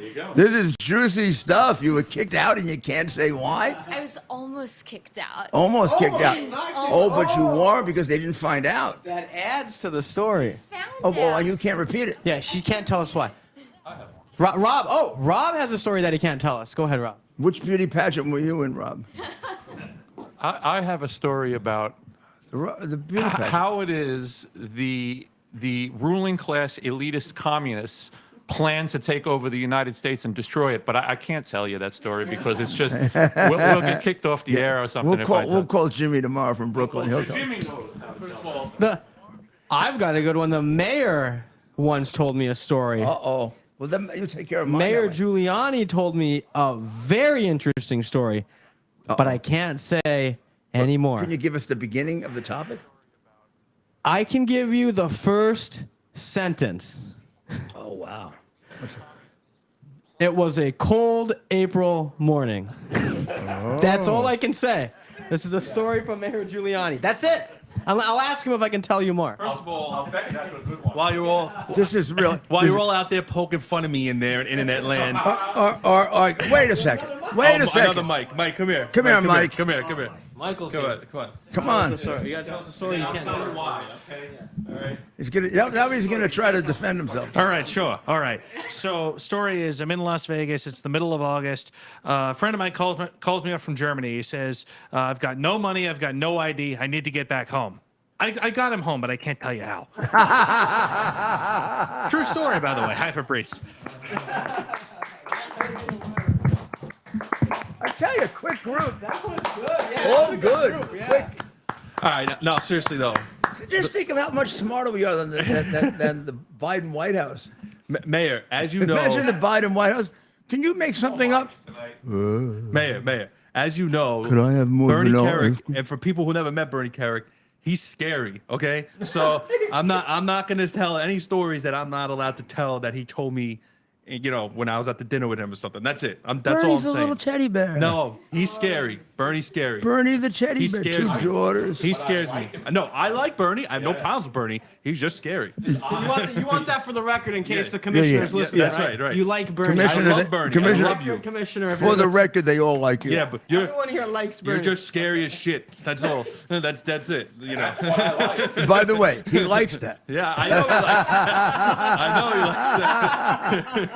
you go. This is juicy stuff. You were kicked out and you can't say why? I was almost kicked out. Almost kicked out. Oh, But you weren't because they didn't find out. That adds to the story. Found Well, out. you can't repeat it. Yeah, she can't tell us why. Rob has a story that he can't tell us. Go ahead, Rob. Which beauty pageant were you in, Rob? I have a story about The beauty pageant. how it is the ruling class elitist communists plan to take over the United States and destroy it. But I can't tell you that story because it's just we'll get kicked off the air or something. We'll call Jimmy tomorrow from Brooklyn. He'll tell. Jimmy knows how to tell. I've got a good one. The mayor once told me a story. Uh-oh. Well, then you take care of mine. Mayor that way. Giuliani told me a very interesting story, but I can't say anymore. Can you give us the beginning of the topic? I can give you the first sentence. Oh, wow. It was a cold April morning. That's all I can say. This is the story from Mayor Giuliani. That's it. I'll ask him if I can tell you more. First of all, I'll bet you that's a good one. while you're all out there poking fun of me in there in internet land. Wait a second. Another Mike. Mike, come here. Come here, Mike. Come here. Michael's Come here. on. Come on. Come on. You gotta tell us a story you can't tell. Why? Okay. All right. Now he's gonna try to defend himself. All right, sure. All right. So, story is I'm in Las Vegas. It's the middle of August. A friend of mine calls me up from Germany. He says, I've got no money. I've got no ID. I need to get back home. I got him home, but I can't tell you how. True story, by the way. Hi, Fabrice. I tell you, quick group. That was good. Yeah, All good. Quick. All right. No, seriously though, Just think of how much smarter we are than the Biden White House. Mayor, as you know, Imagine the Biden White House. Can you make something up? Mayor, as you know, Could I have more Bernie vanilla Carrick, ice cream? and for people who never met Bernie Carrick, he's scary. Okay, so I'm not gonna tell any stories that I'm not allowed to tell that he told me when I was at the dinner with him or something. That's it. That's all I'm Bernie's a saying. little teddy bear. No, he's scary. Bernie's scary. Bernie the teddy He bear. scares 2 me. daughters. He scares me. No, I like Bernie. I have no problems with Bernie. He's just scary. So you want that for the record in case the commissioners Yeah, listen. that's right. You like Bernie. Commissioner- I love Bernie. Commissioner- I love you. Commissioner. if For you're the listening. record, they all like you. Yeah, but you're Everyone here likes Bernie. you're just scary as shit. That's all. That's it. By the way, he likes that. Yeah, I know he likes that. I know he likes that.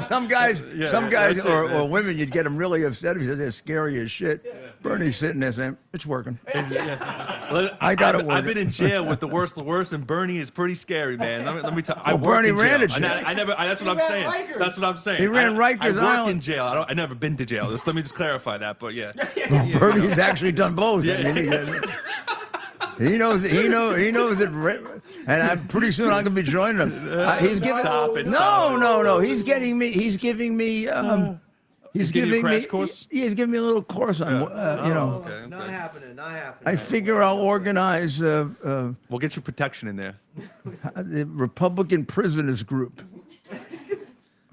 Some guys, Yeah, or, that's it, or women, you'd get them really upset because they're scary as shit. Bernie's sitting there saying, "It's working." I got it I've working. been in jail with the worst, and Bernie is pretty scary, man. Let me tell you. Well, Bernie ran to jail. jail. I never. That's what I'm ran saying. Rikers. That's what I'm saying. He ran Rikers I worked in Island. jail. I never been to jail. Let me just clarify that. But yeah. Bernie's actually done both. Yeah. I mean, he knows it, and I'm pretty soon I'm gonna be joining him. He's giving Stop it, no, stop it. no. He's giving me. He's giving you a giving crash me. course? He's giving me a little course on. Okay. Not happening. Not happening. I figure I'll organize We'll get you protection in there. the Republican Prisoners Group.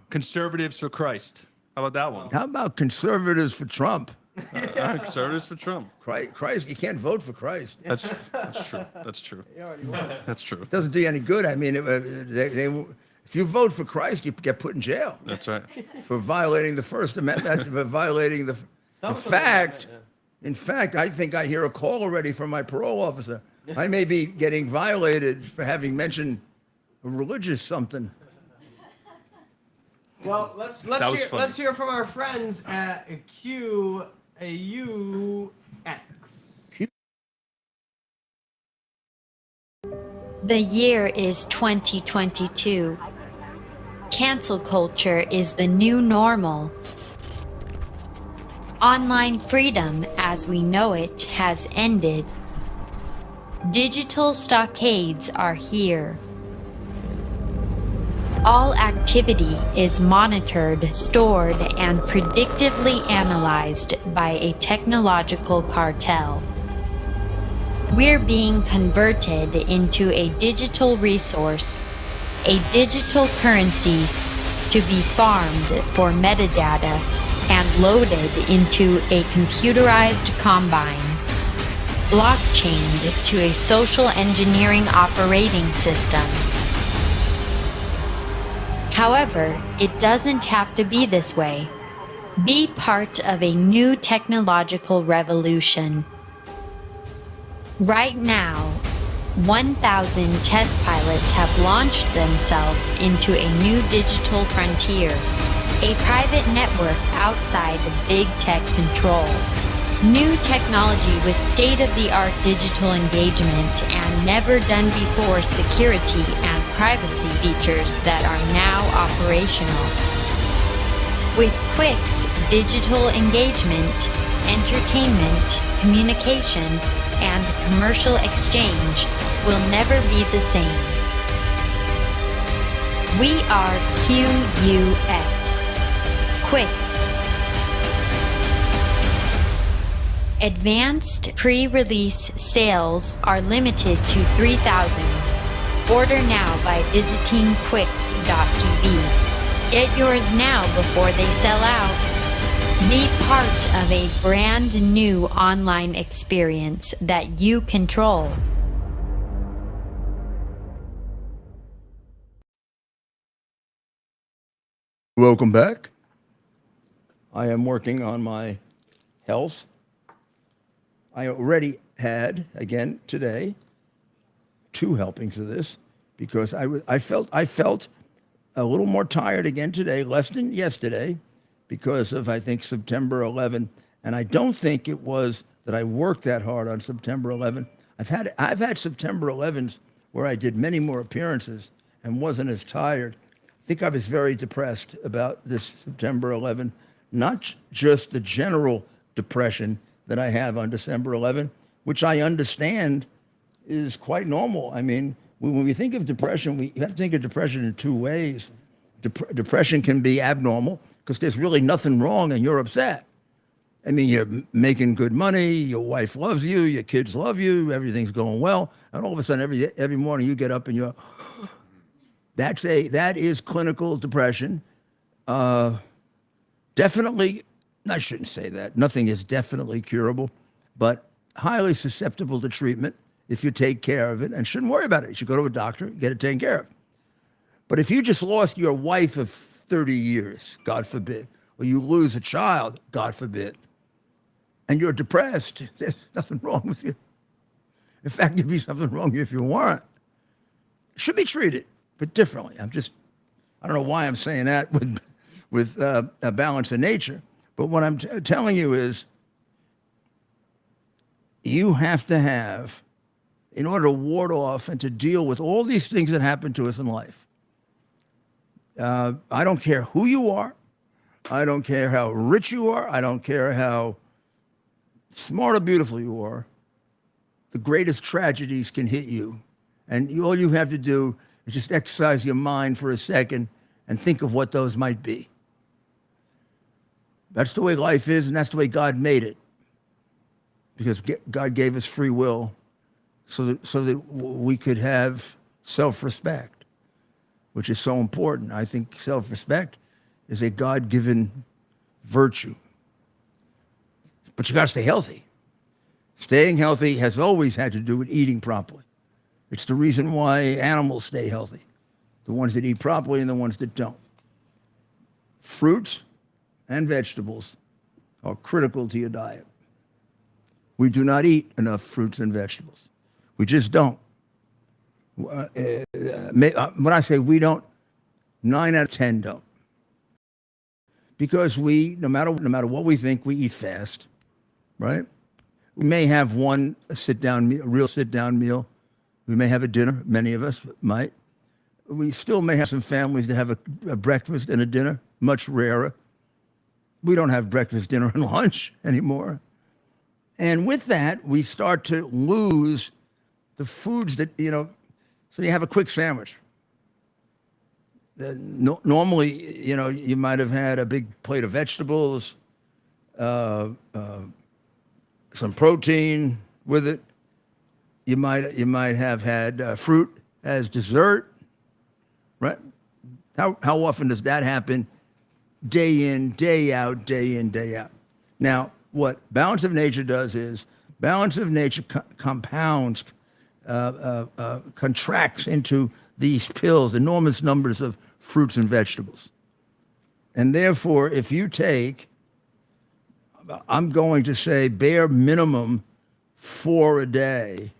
Conservatives for Christ. How about that one? How about conservatives for Trump? Conservatives for Trump. Christ, you can't vote for Christ. It That's true. That's true. That's true. doesn't do you any good. I mean, if you vote for Christ, you get put in jail That's right. for violating the First Amendment, for violating the. In fact, I think I hear a call already from my parole officer. I may be getting violated for having mentioned a religious something. Well, let's That was funny. let's hear from our friends at QAUX. The year is 2022. Cancel culture is the new normal. Online freedom as we know it has ended. Digital stockades are here. All activity is monitored, stored, and predictively analyzed by a technological cartel. We're being converted into a digital resource, a digital currency to be farmed for metadata and loaded into a computerized combine, blockchained to a social engineering operating system. However, it doesn't have to be this way. Be part of a new technological revolution. Right now, 1,000 test pilots have launched themselves into a new digital frontier, a private network outside of big tech control. New technology with state-of-the-art digital engagement and never-done-before security and privacy features that are now operational. With Quick's digital engagement, entertainment, communication, and commercial exchange will never be the same. We are QUX. Quicks. Advanced pre-release sales are limited to 3,000. Order now by visiting quicks.tv. Get yours now before they sell out. Be part of a brand new online experience that you control. Welcome back. I am working on my health. I already had, again today, 2 helpings of this because I felt a little more tired again today, less than yesterday, because of, I think, September 11. And I don't think it was that I worked that hard on September 11. I've had September 11s where I did many more appearances and wasn't as tired. I think I was very depressed about this September 11, not just the general depression that I have on December 11, which I understand is quite normal. I mean, when we think of depression, we have to think of depression in 2 ways. Depression can be abnormal because there's really nothing wrong and you're upset. I mean, you're making good money, your wife loves you, your kids love you, everything's going well, and all of a sudden every morning you get up and you're, that is clinical depression. Definitely, I shouldn't say that. Nothing is definitely curable, but highly susceptible to treatment if you take care of it, and shouldn't worry about it. You should go to a doctor, get it taken care of. But if you just lost your wife of 30 years, God forbid, or you lose a child, God forbid, and you're depressed, there's nothing wrong with you. In fact, there'd be something wrong with you if you weren't. It should be treated, but differently. I don't know why I'm saying that with a balance of nature, but what I'm telling you is you have to have, in order to ward off and to deal with all these things that happen to us in life. I don't care who you are. I don't care how rich you are. I don't care how smart or beautiful you are. The greatest tragedies can hit you. And all you have to do is just exercise your mind for a second and think of what those might be. That's the way life is, and that's the way God made it. Because God gave us free will so that we could have self-respect, which is so important. I think self-respect is a God-given virtue. But you got to stay healthy. Staying healthy has always had to do with eating properly. It's the reason why animals stay healthy, the ones that eat properly and the ones that don't. Fruits and vegetables are critical to your diet. We do not eat enough fruits and vegetables. We just don't. When I say we don't, 9 out of 10 don't. Because no matter what we think, we eat fast, right? We may have one real sit-down meal. We may have a dinner. Many of us might. We still may have some families that have a breakfast and a dinner, much rarer. We don't have breakfast, dinner, and lunch anymore. And with that, we start to lose the foods that, so you have a quick sandwich. Normally, you might have had a big plate of vegetables, some protein with it. You might have had fruit as dessert, right? How often does that happen? Day in, day out, day in, day out. Now, what Balance of Nature does is Balance of Nature compounds, contracts into these pills, enormous numbers of fruits and vegetables. And therefore, if you take, I'm going to say bare minimum 4 a day,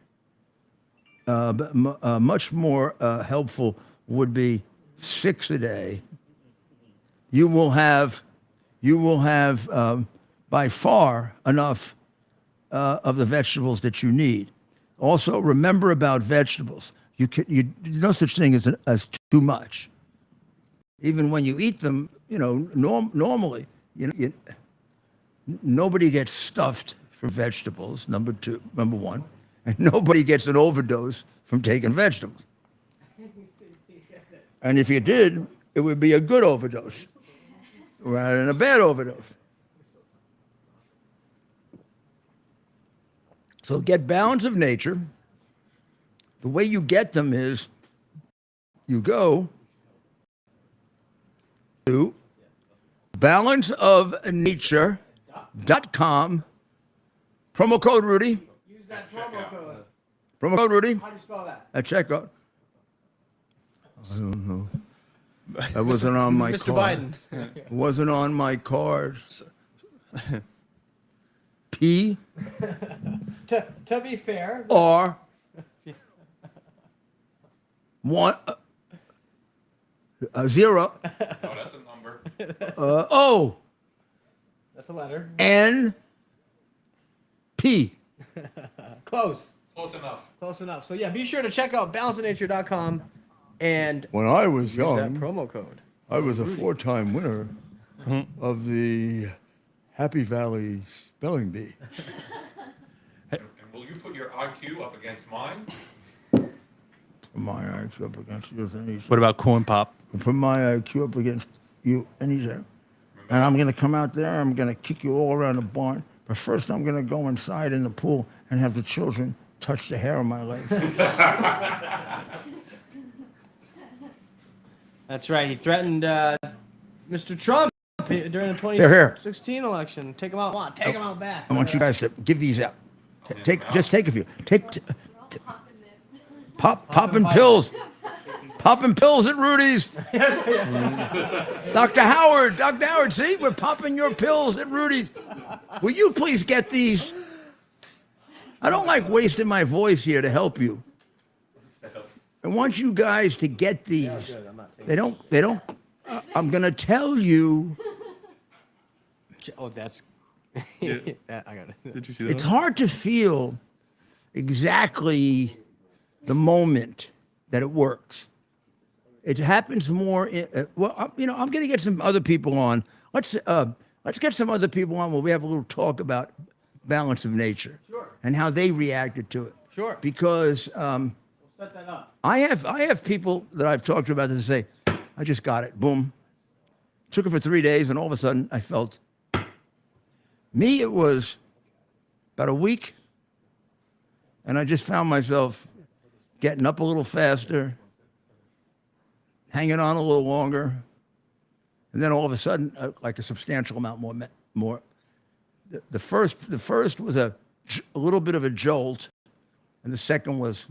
much more helpful would be 6 a day. You will have by far enough of the vegetables that you need. Also, remember about vegetables. No such thing as too much. Even when you eat them, normally, nobody gets stuffed for vegetables. Number one, and nobody gets an overdose from taking vegetables. And if you did, it would be a good overdose rather than a bad overdose. So get Balance of Nature. The way you get them is you go to balanceofnature.com, promo code Rudy. Use that promo code. Promo code Rudy. How do you spell that? At checkout. I don't know. That wasn't on my Mr. card. Biden. It wasn't on my card. P To be fair, R 1 0 Oh, that's a number. O that's a letter. N P. Close. Close enough. Close enough. So yeah, be sure to check out balanceofnature.com and When I was use that young, promo code. I was a 4-time winner of the Happy Valley Spelling Bee. And will you put your IQ up against mine? Put my IQ up against yours anytime. What about corn pop? Put my IQ up against you anytime. And I'm going to come out there, I'm going to kick you all around the barn. But first, I'm going to go inside in the pool and have the children touch the hair on my legs. That's right. He threatened Mr. Trump during the Here. 2016 election. Take him out. Come on, take him out back. I want you guys to give these out. Just take a few. Popping pills. Popping pills at Rudy's. Dr. Howard, see, we're popping your pills at Rudy's. Will you please get these? I don't like wasting my voice here to help you. I want you guys to get these. They don't, I'm going to tell you. Oh, that's. Yeah. I got it. Did you see that? It's hard to feel exactly the moment that it works. It happens more. I'm going to get some other people on. Let's get some other people on where we have a little talk about balance of nature and how they reacted to it. Sure. Because Set that up. I have people that I've talked to about this say, I just got it. Boom. Took it for 3 days, and all of a sudden I felt. Me, it was about a week, and I just found myself getting up a little faster, hanging on a little longer, and then all of a sudden, like a substantial amount more. The first was a little bit of a jolt, and the second was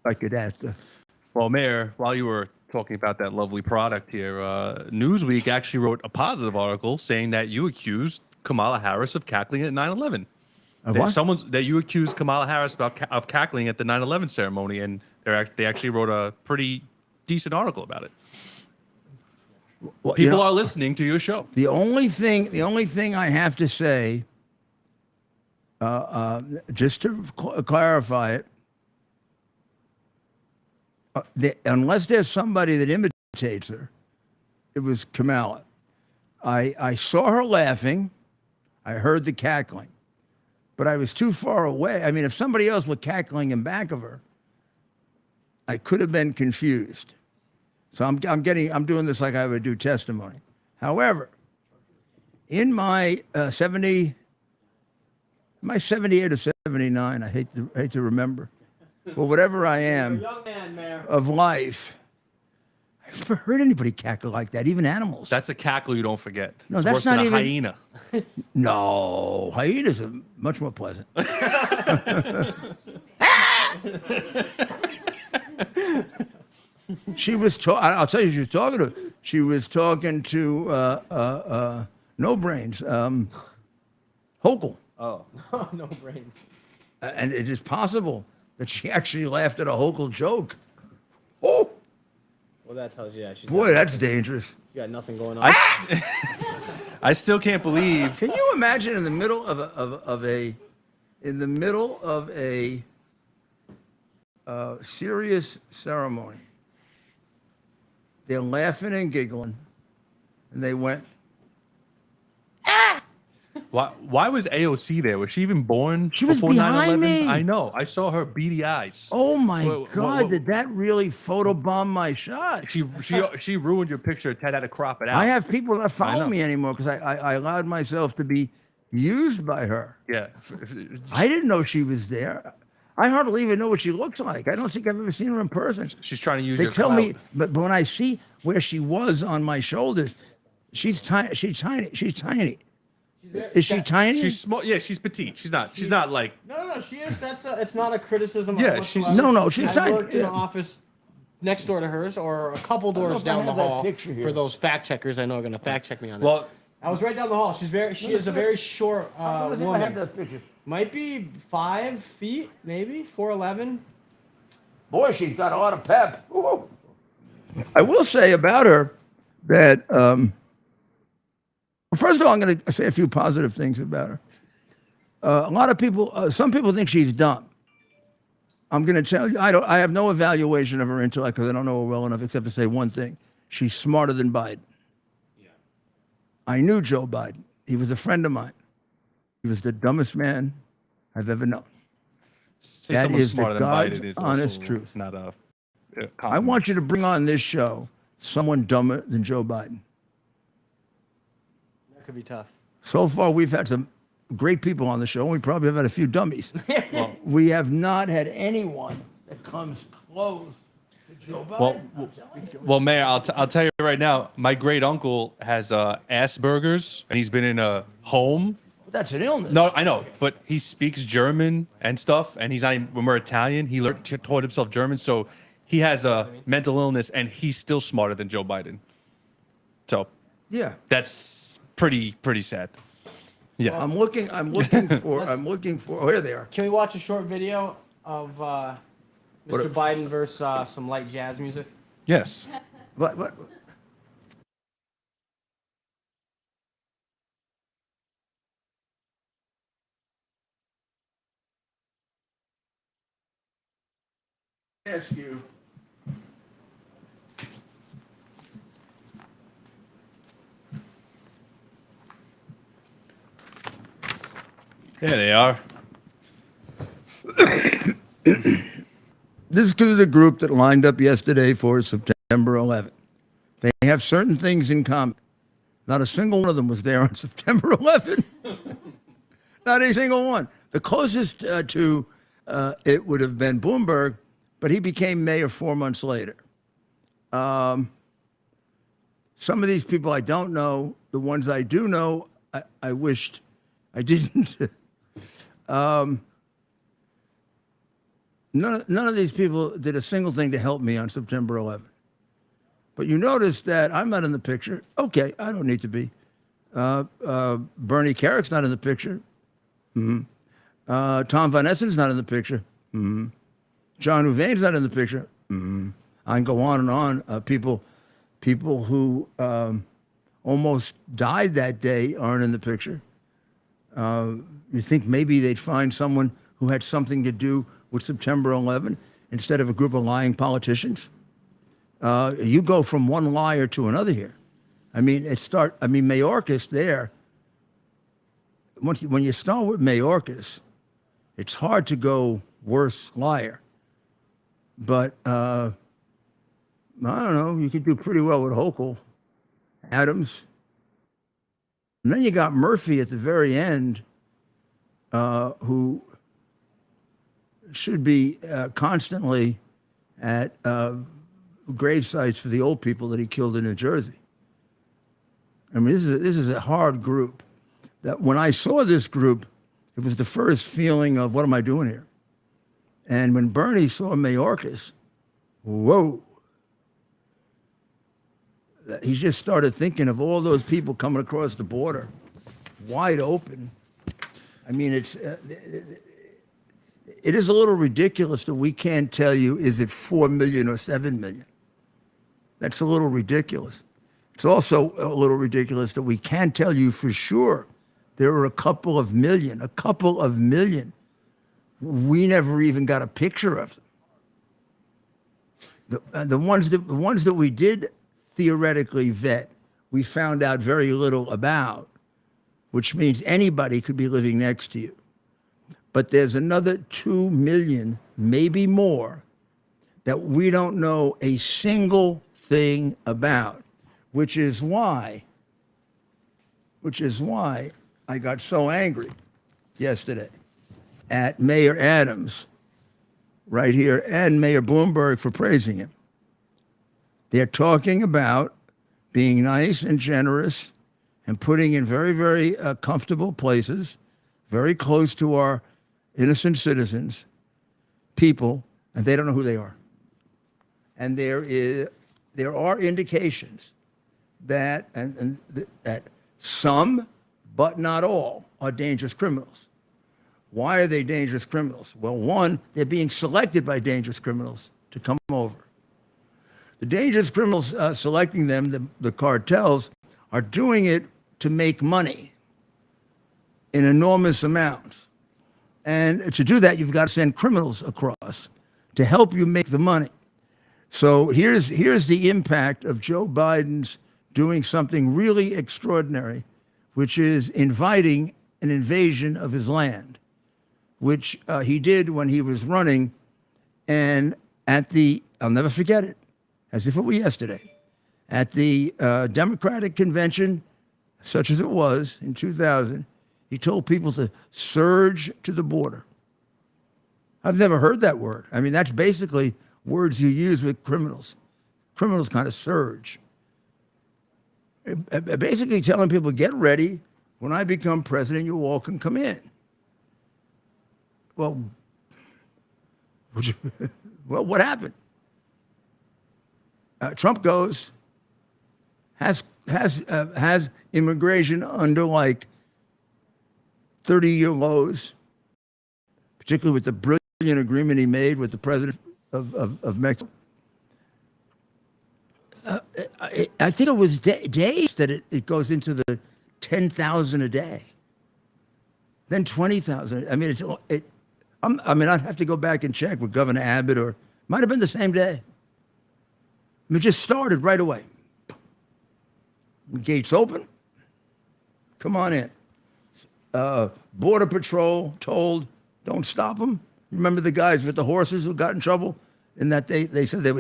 like it had to. Well, Mayor, while you were talking about that lovely product here, Newsweek actually wrote a positive article saying that you accused Kamala Harris of cackling at 9/11. That you accused Kamala Harris of cackling at the 9/11 ceremony, and they actually wrote a pretty decent article about it. Well, People are listening to your show. The only thing I have to say, just to clarify it, unless there's somebody that imitates her, it was Kamala. I saw her laughing. I heard the cackling, but I was too far away. I mean, if somebody else was cackling in back of her, I could have been confused. So I'm doing this like I would do testimony. However, in my 78 or 79, I hate to remember, well, whatever I am Young man, Mayor. of life, I've never heard anybody cackle like that, even animals. That's a cackle you don't forget. No, It's that's worse than not a even- hyena. No, hyenas are much more pleasant. She was I'll tell you, she was talking to. She was talking to No Brains, Hochul, Oh, no brains. and it is possible that she actually laughed at a Hochul joke. Oh Well, that tells you, yeah, she's boy, that's dangerous. got nothing going on. I still can't believe. Can you imagine in the middle of a serious ceremony, they're laughing and giggling, and they went. Why was AOC there? Was she even born She was before behind 9/11? me. I know. I saw her beady eyes. Oh my Wha- God! wha- Did that really photobomb my shot? She ruined your picture. Ted had to crop it out. I have people that follow know. me anymore because I allowed myself to be used by her. Yeah. I didn't know she was there. I hardly even know what she looks like. I don't think I've ever seen her in person. She's trying to use They your tell me, clout. but when I see where she was on my shoulders, she's tiny. She's tiny. She's tiny. Is she tiny? She's small. Yeah, she's petite. She's not like. No, she is. It's not a criticism. Yeah, whatsoever. No, she's I tiny, worked in yeah. an office next door to hers, or a couple know doors if I down the have that hall. picture here. For those fact checkers, I know are going to fact check me on that. Well, I was right down the hall. She is a very short I have woman. that picture. Might be 5 feet, maybe 4'11". Boy, she's got a lot of pep. Ooh. I will say about her that, first of all, I'm going to say a few positive things about her. A lot of people, some people think she's dumb. I'm going to tell you, I have no evaluation of her intellect because I don't know her well enough except to say one thing. She's smarter than Biden. Yeah. I knew Joe Biden. He was a friend of mine. He was the dumbest man I've ever known. saying That someone's is the smarter than God's Biden is honest also truth. Not a. I want you to bring on this show someone dumber than Joe Biden. That could be tough. So far, we've had some great people on the show, and we probably have had a few dummies. We have not had anyone that comes close to Well, Mayor, I'll tell you right now. My great uncle has Asperger's, and he's been in a home. That's an illness. No, I know, but he speaks German and stuff, and he's not even, when we're Italian, he taught himself German, so he has a mental illness, and he's still smarter than Joe Biden. So Yeah. that's pretty sad. Yeah. I'm looking for, oh, here they are. Can we watch a short video of Mr. Biden versus some light jazz music? Yes. What? Ask you. There they are. This is the group that lined up yesterday for September 11th. They have certain things in common. Not a single one of them was there on September 11th. Not a single one. The closest to it would have been Bloomberg, but he became mayor 4 months later. Some of these people I don't know. The ones I do know, I wished I didn't. None of these people did a single thing to help me on September 11th. But you notice that I'm not in the picture. Okay, I don't need to be. Bernie Kerrick's not in the picture. Tom Van Essen's not in the picture. John Huvaine's not in the picture. I can go on and on. People who almost died that day aren't in the picture. You think maybe they'd find someone who had something to do with September 11 instead of a group of lying politicians? You go from one liar to another here. I mean, Mayorkas there. When you start with Mayorkas, it's hard to go worse liar. But I don't know. You could do pretty well with Hochul, Adams, and then you got Murphy at the very end, who should be constantly at grave sites for the old people that he killed in New Jersey. I mean, this is a hard group. That when I saw this group, it was the first feeling of, what am I doing here? And when Bernie saw Mayorkas, whoa. He just started thinking of all those people coming across the border, wide open. I mean, it is a little ridiculous that we can't tell you, is it 4 million or 7 million? That's a little ridiculous. It's also a little ridiculous that we can't tell you for sure there are a couple of million. We never even got a picture of them. The ones that we did theoretically vet, we found out very little about, which means anybody could be living next to you. But there's another 2 million, maybe more, that we don't know a single thing about, which is why I got so angry yesterday at Mayor Adams right here and Mayor Bloomberg for praising him. They're talking about being nice and generous and putting in very, very comfortable places, very close to our innocent citizens, people, and they don't know who they are. And there are indications that that some, but not all, are dangerous criminals. Why are they dangerous criminals? Well, one, they're being selected by dangerous criminals to come over. The dangerous criminals selecting them, the cartels, are doing it to make money in enormous amounts. And to do that, you've got to send criminals across to help you make the money. So here's the impact of Joe Biden's doing something really extraordinary, which is inviting an invasion of his land, which he did when he was running. And I'll never forget it, as if it were yesterday, at the Democratic convention, such as it was in 2000, he told people to surge to the border. I've never heard that word. I mean, that's basically words you use with criminals. Criminals kind of surge. Basically telling people, get ready. When I become president, you all can come in. Well, what happened? Trump goes, has immigration under like 30-year lows, particularly with the brilliant agreement he made with the president of Mexico. I think it was days that it goes into the 10,000 a day, then 20,000. I mean, I'd have to go back and check with Governor Abbott, or might have been the same day. I mean, it just started right away. Gates open. Come on in. Border Patrol told, don't stop them. Remember the guys with the horses who got in trouble? In that they said they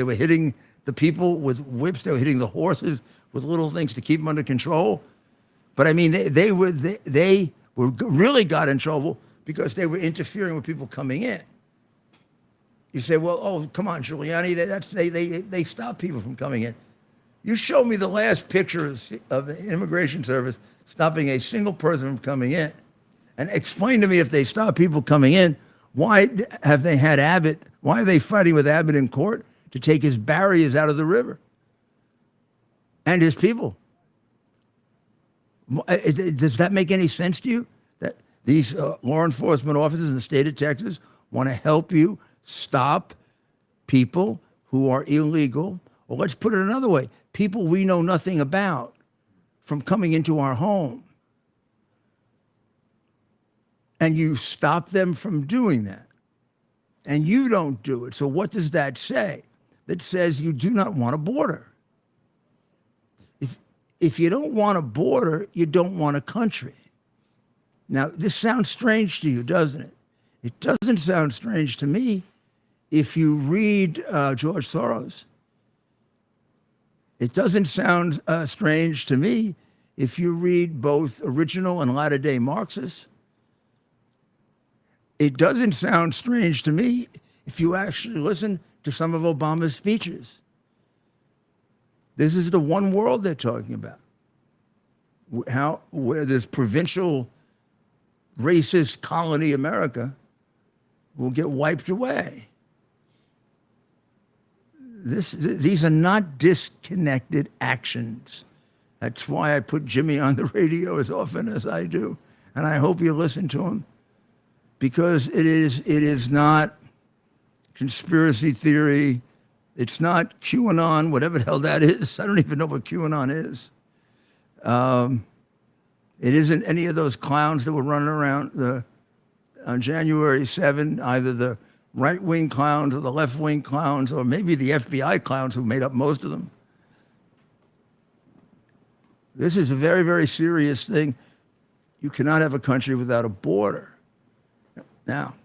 were hitting the people with whips. They were hitting the horses with little things to keep them under control. But I mean, they really got in trouble because they were interfering with people coming in. You say, well, oh, come on, Giuliani, they stop people from coming in. You show me the last picture of the Immigration Service stopping a single person from coming in, and explain to me, if they stop people coming in, why have they had Abbott? Why are they fighting with Abbott in court to take his barriers out of the river and his people? Does that make any sense to you? That these law enforcement officers in the state of Texas want to help you stop people who are illegal, or let's put it another way, people we know nothing about, from coming into our home. And you stop them from doing that. And you don't do it. So what does that say? That says you do not want a border. If you don't want a border, you don't want a country. Now, this sounds strange to you, doesn't it? It doesn't sound strange to me if you read George Soros. It doesn't sound strange to me if you read both original and latter-day Marxists. It doesn't sound strange to me if you actually listen to some of Obama's speeches. This is the one world they're talking about. Where this provincial, racist colony America will get wiped away. These are not disconnected actions. That's why I put Jimmy on the radio as often as I do. And I hope you listen to him, because it is not conspiracy theory. It's not QAnon, whatever the hell that is. I don't even know what QAnon is. It isn't any of those clowns that were running around on January 7, either the right-wing clowns or the left-wing clowns, or maybe the FBI clowns who made up most of them. This is a very, very serious thing. You cannot have a country without a border. Now,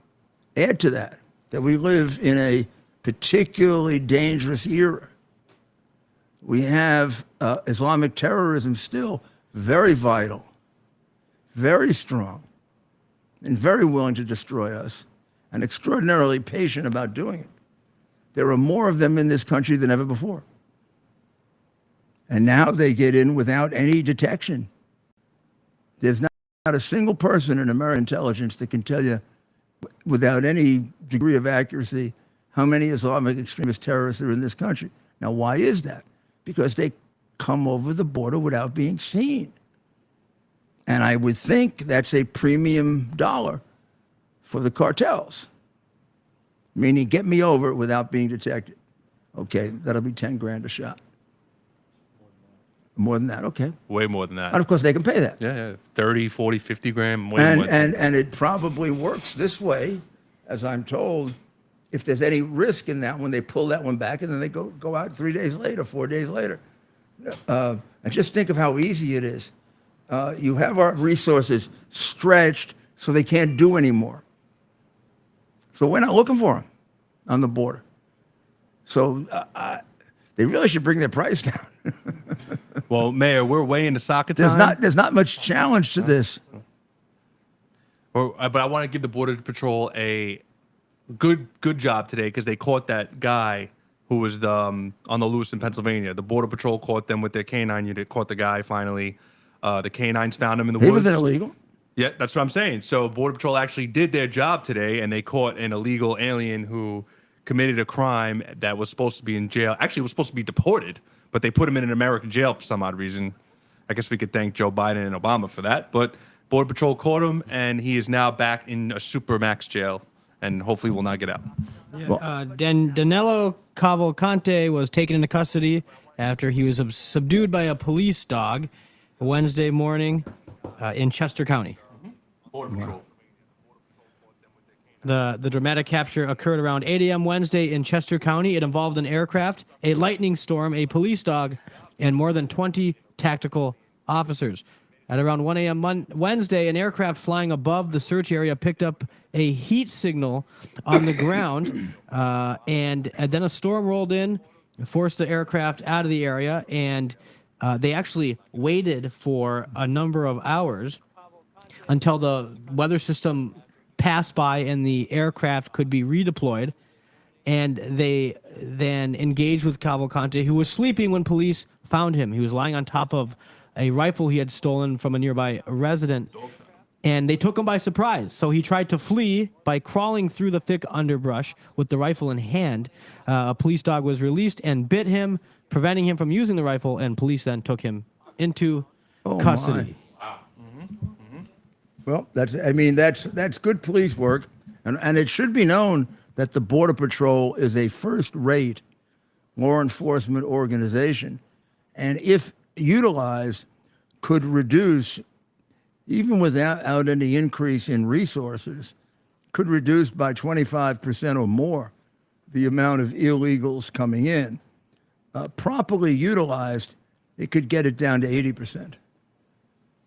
add to that we live in a particularly dangerous era. We have Islamic terrorism still very vital, very strong, and very willing to destroy us, and extraordinarily patient about doing it. There are more of them in this country than ever before. And now they get in without any detection. There's not a single person in American intelligence that can tell you without any degree of accuracy how many Islamic extremist terrorists are in this country. Now, why is that? Because they come over the border without being seen. And I would think that's a premium dollar for the cartels, meaning get me over without being detected. Okay, that'll be 10 grand a shot. More than that, okay. Way more than that. And of course, they can pay that. Yeah. 30, 40, 50 grand. And it probably works this way, as I'm told, if there's any risk in that when they pull that one back and then they go out 3 days later, 4 days later. And just think of how easy it is. You have our resources stretched so they can't do anymore. So we're not looking for them on the border. So they really should bring their price down. Well, Mayor, we're way into soccer time. There's not much challenge to this. But I want to give the Border Patrol a good job today because they caught that guy who was on the loose in Pennsylvania. The Border Patrol caught them with their canine unit, caught the guy finally. The canines found him in the He woods. was illegal. Yeah, that's what I'm saying. So Border Patrol actually did their job today, and they caught an illegal alien who committed a crime that was supposed to be in jail. Actually, was supposed to be deported, but they put him in an American jail for some odd reason. I guess we could thank Joe Biden and Obama for that. But Border Patrol caught him, and he is now back in a supermax jail, and hopefully will not get out. Danilo Cavalcante was taken into custody after he was subdued by a police dog Wednesday morning in Chester County. Border Patrol. The dramatic capture occurred around 8 a.m. Wednesday in Chester County. It involved an aircraft, a lightning storm, a police dog, and more than 20 tactical officers. At around 1 a.m. Wednesday, an aircraft flying above the search area picked up a heat signal on the ground, and then a storm rolled in, forced the aircraft out of the area, and they actually waited for a number of hours until the weather system passed by and the aircraft could be redeployed. And they then engaged with Cavalcante, who was sleeping when police found him. He was lying on top of a rifle he had stolen from a nearby resident, and they took him by surprise. So he tried to flee by crawling through the thick underbrush with the rifle in hand. A police dog was released and bit him, preventing him from using the rifle, and police then took him into custody. Well, that's good police work, and it should be known that the Border Patrol is a first-rate law enforcement organization, and if utilized, could reduce, even without any increase in resources, could reduce by 25% or more the amount of illegals coming in. Properly utilized, it could get it down to 80%.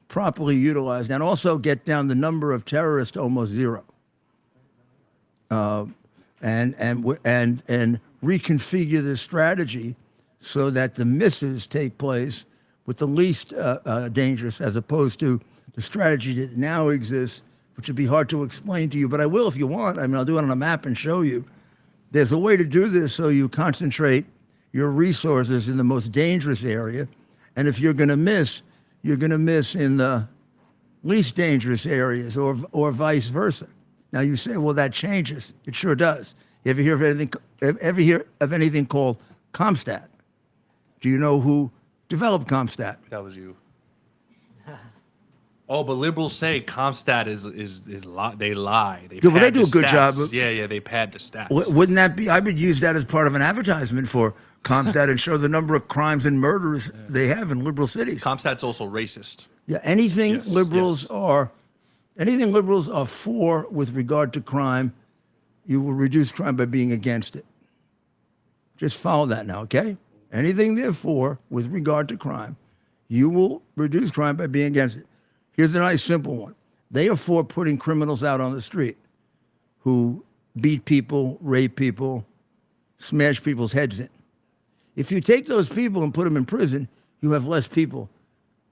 Properly utilized, and also get down the number of terrorists to almost zero. And reconfigure the strategy so that the misses take place with the least dangerous, as opposed to the strategy that now exists, which would be hard to explain to you, but I will if you want. I mean, I'll do it on a map and show you. There's a way to do this so you concentrate your resources in the most dangerous area, and if you're going to miss in the least dangerous areas, or vice versa. Now you say, well, that changes. It sure does. You ever hear of anything called CompStat? Do you know who developed CompStat? That was you. Oh, but liberals say CompStat is they lie. They Yeah, well, they pad do a the good job stats. of- Yeah, they pad the stats. Wouldn't that be? I would use that as part of an advertisement for CompStat and show the number of crimes and murders they have in liberal cities. CompStat's also racist. Yeah, anything Yes, liberals yes. are for with regard to crime, you will reduce crime by being against it. Just follow that now, okay? Anything they're for with regard to crime, you will reduce crime by being against it. Here's a nice simple one. They are for putting criminals out on the street who beat people, rape people, smash people's heads in. If you take those people and put them in prison, you have less people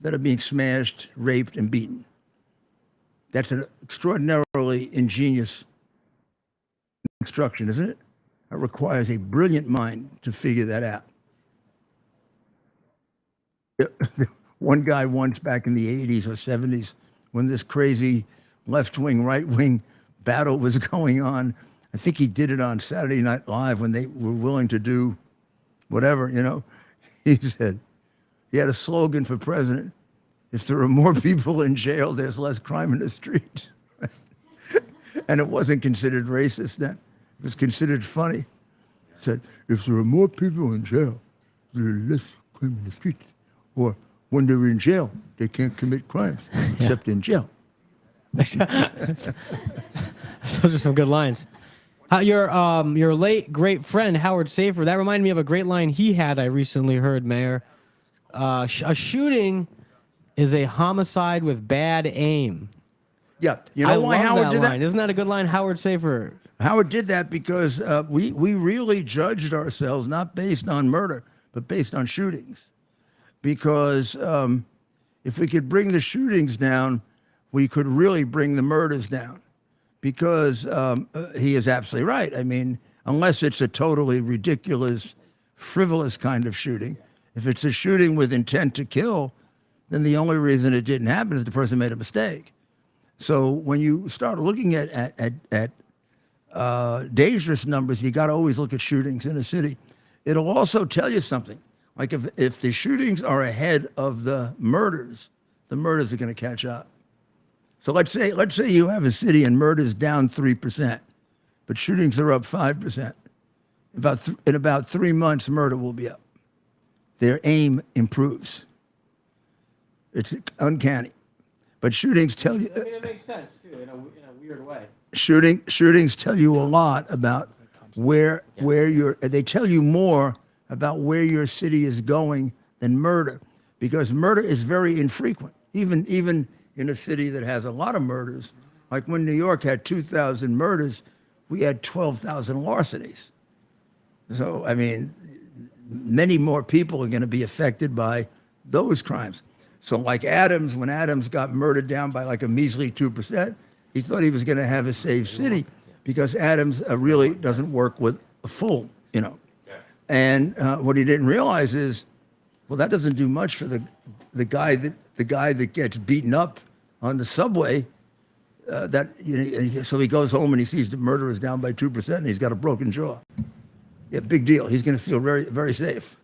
that are being smashed, raped, and beaten. That's an extraordinarily ingenious instruction, isn't it? It requires a brilliant mind to figure that out. One guy once back in the 80s or 70s, when this crazy left-wing, right-wing battle was going on, I think he did it on Saturday Night Live when they were willing to do whatever, he said, he had a slogan for president: if there are more people in jail, there's less crime in the streets. And it wasn't considered racist then. It was considered funny. He said, if there are more people in jail, there are less crime in the streets. Or when they're in jail, they can't commit crimes, except in jail. Those are some good lines. Your late great friend Howard Safer, that reminded me of a great line he had I recently heard, Mayor. A shooting is a homicide with bad aim. Yeah, you know why Howard did that? Isn't that a good line, Howard Safer? Howard did that because we really judged ourselves not based on murder, but based on shootings. Because if we could bring the shootings down, we could really bring the murders down. because he is absolutely right. I mean, unless it's a totally ridiculous, frivolous kind of shooting, if it's a shooting with intent to kill, then the only reason it didn't happen is the person made a mistake. So when you start looking at dangerous numbers, you got to always look at shootings in a city. It'll also tell you something. Like if the shootings are ahead of the murders are going to catch up. So let's say you have a city and murders down 3%, but shootings are up 5%. In about 3 months, murder will be up. Their aim improves. It's uncanny. But shootings tell you. I mean, it makes sense too, in a weird way. Shootings tell you a lot about where you're. They tell you more about where your city is going than murder, because murder is very infrequent. Even in a city that has a lot of murders, like when New York had 2,000 murders, we had 12,000 larcenies. So I mean, many more people are going to be affected by those crimes. So like Adams, when Adams got murdered down by like a measly 2%, he thought he was going to have a safe city because Adams really doesn't work with a full, And what he didn't realize is, well, that doesn't do much for the guy that gets beaten up on the subway. So he goes home and he sees the murder is down by 2% and he's got a broken jaw. Yeah, big deal. He's going to feel very, very safe.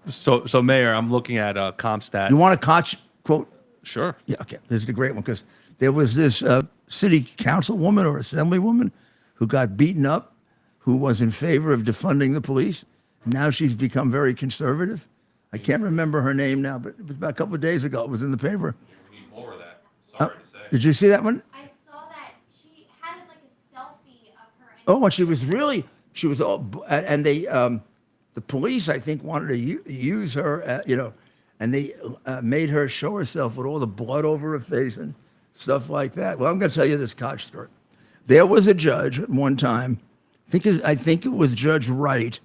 So Mayor, I'm looking at CompStat. You want a Koch quote? Sure. Yeah, okay. This is a great one because there was this city councilwoman or assemblywoman who got beaten up, who was in favor of defunding the police. Now she's become very conservative. I can't remember her name now, but it was about a couple of days ago. It was in the paper. We need more of that. Sorry to say. Did you see that one? I saw that she had like a selfie of her. Oh, and she was all, and they, the police, I think, wanted to use her, and they made her show herself with all the blood over her face and stuff like that. Well, I'm going to tell you this Koch story. There was a judge at one time, I think it was Judge Wright.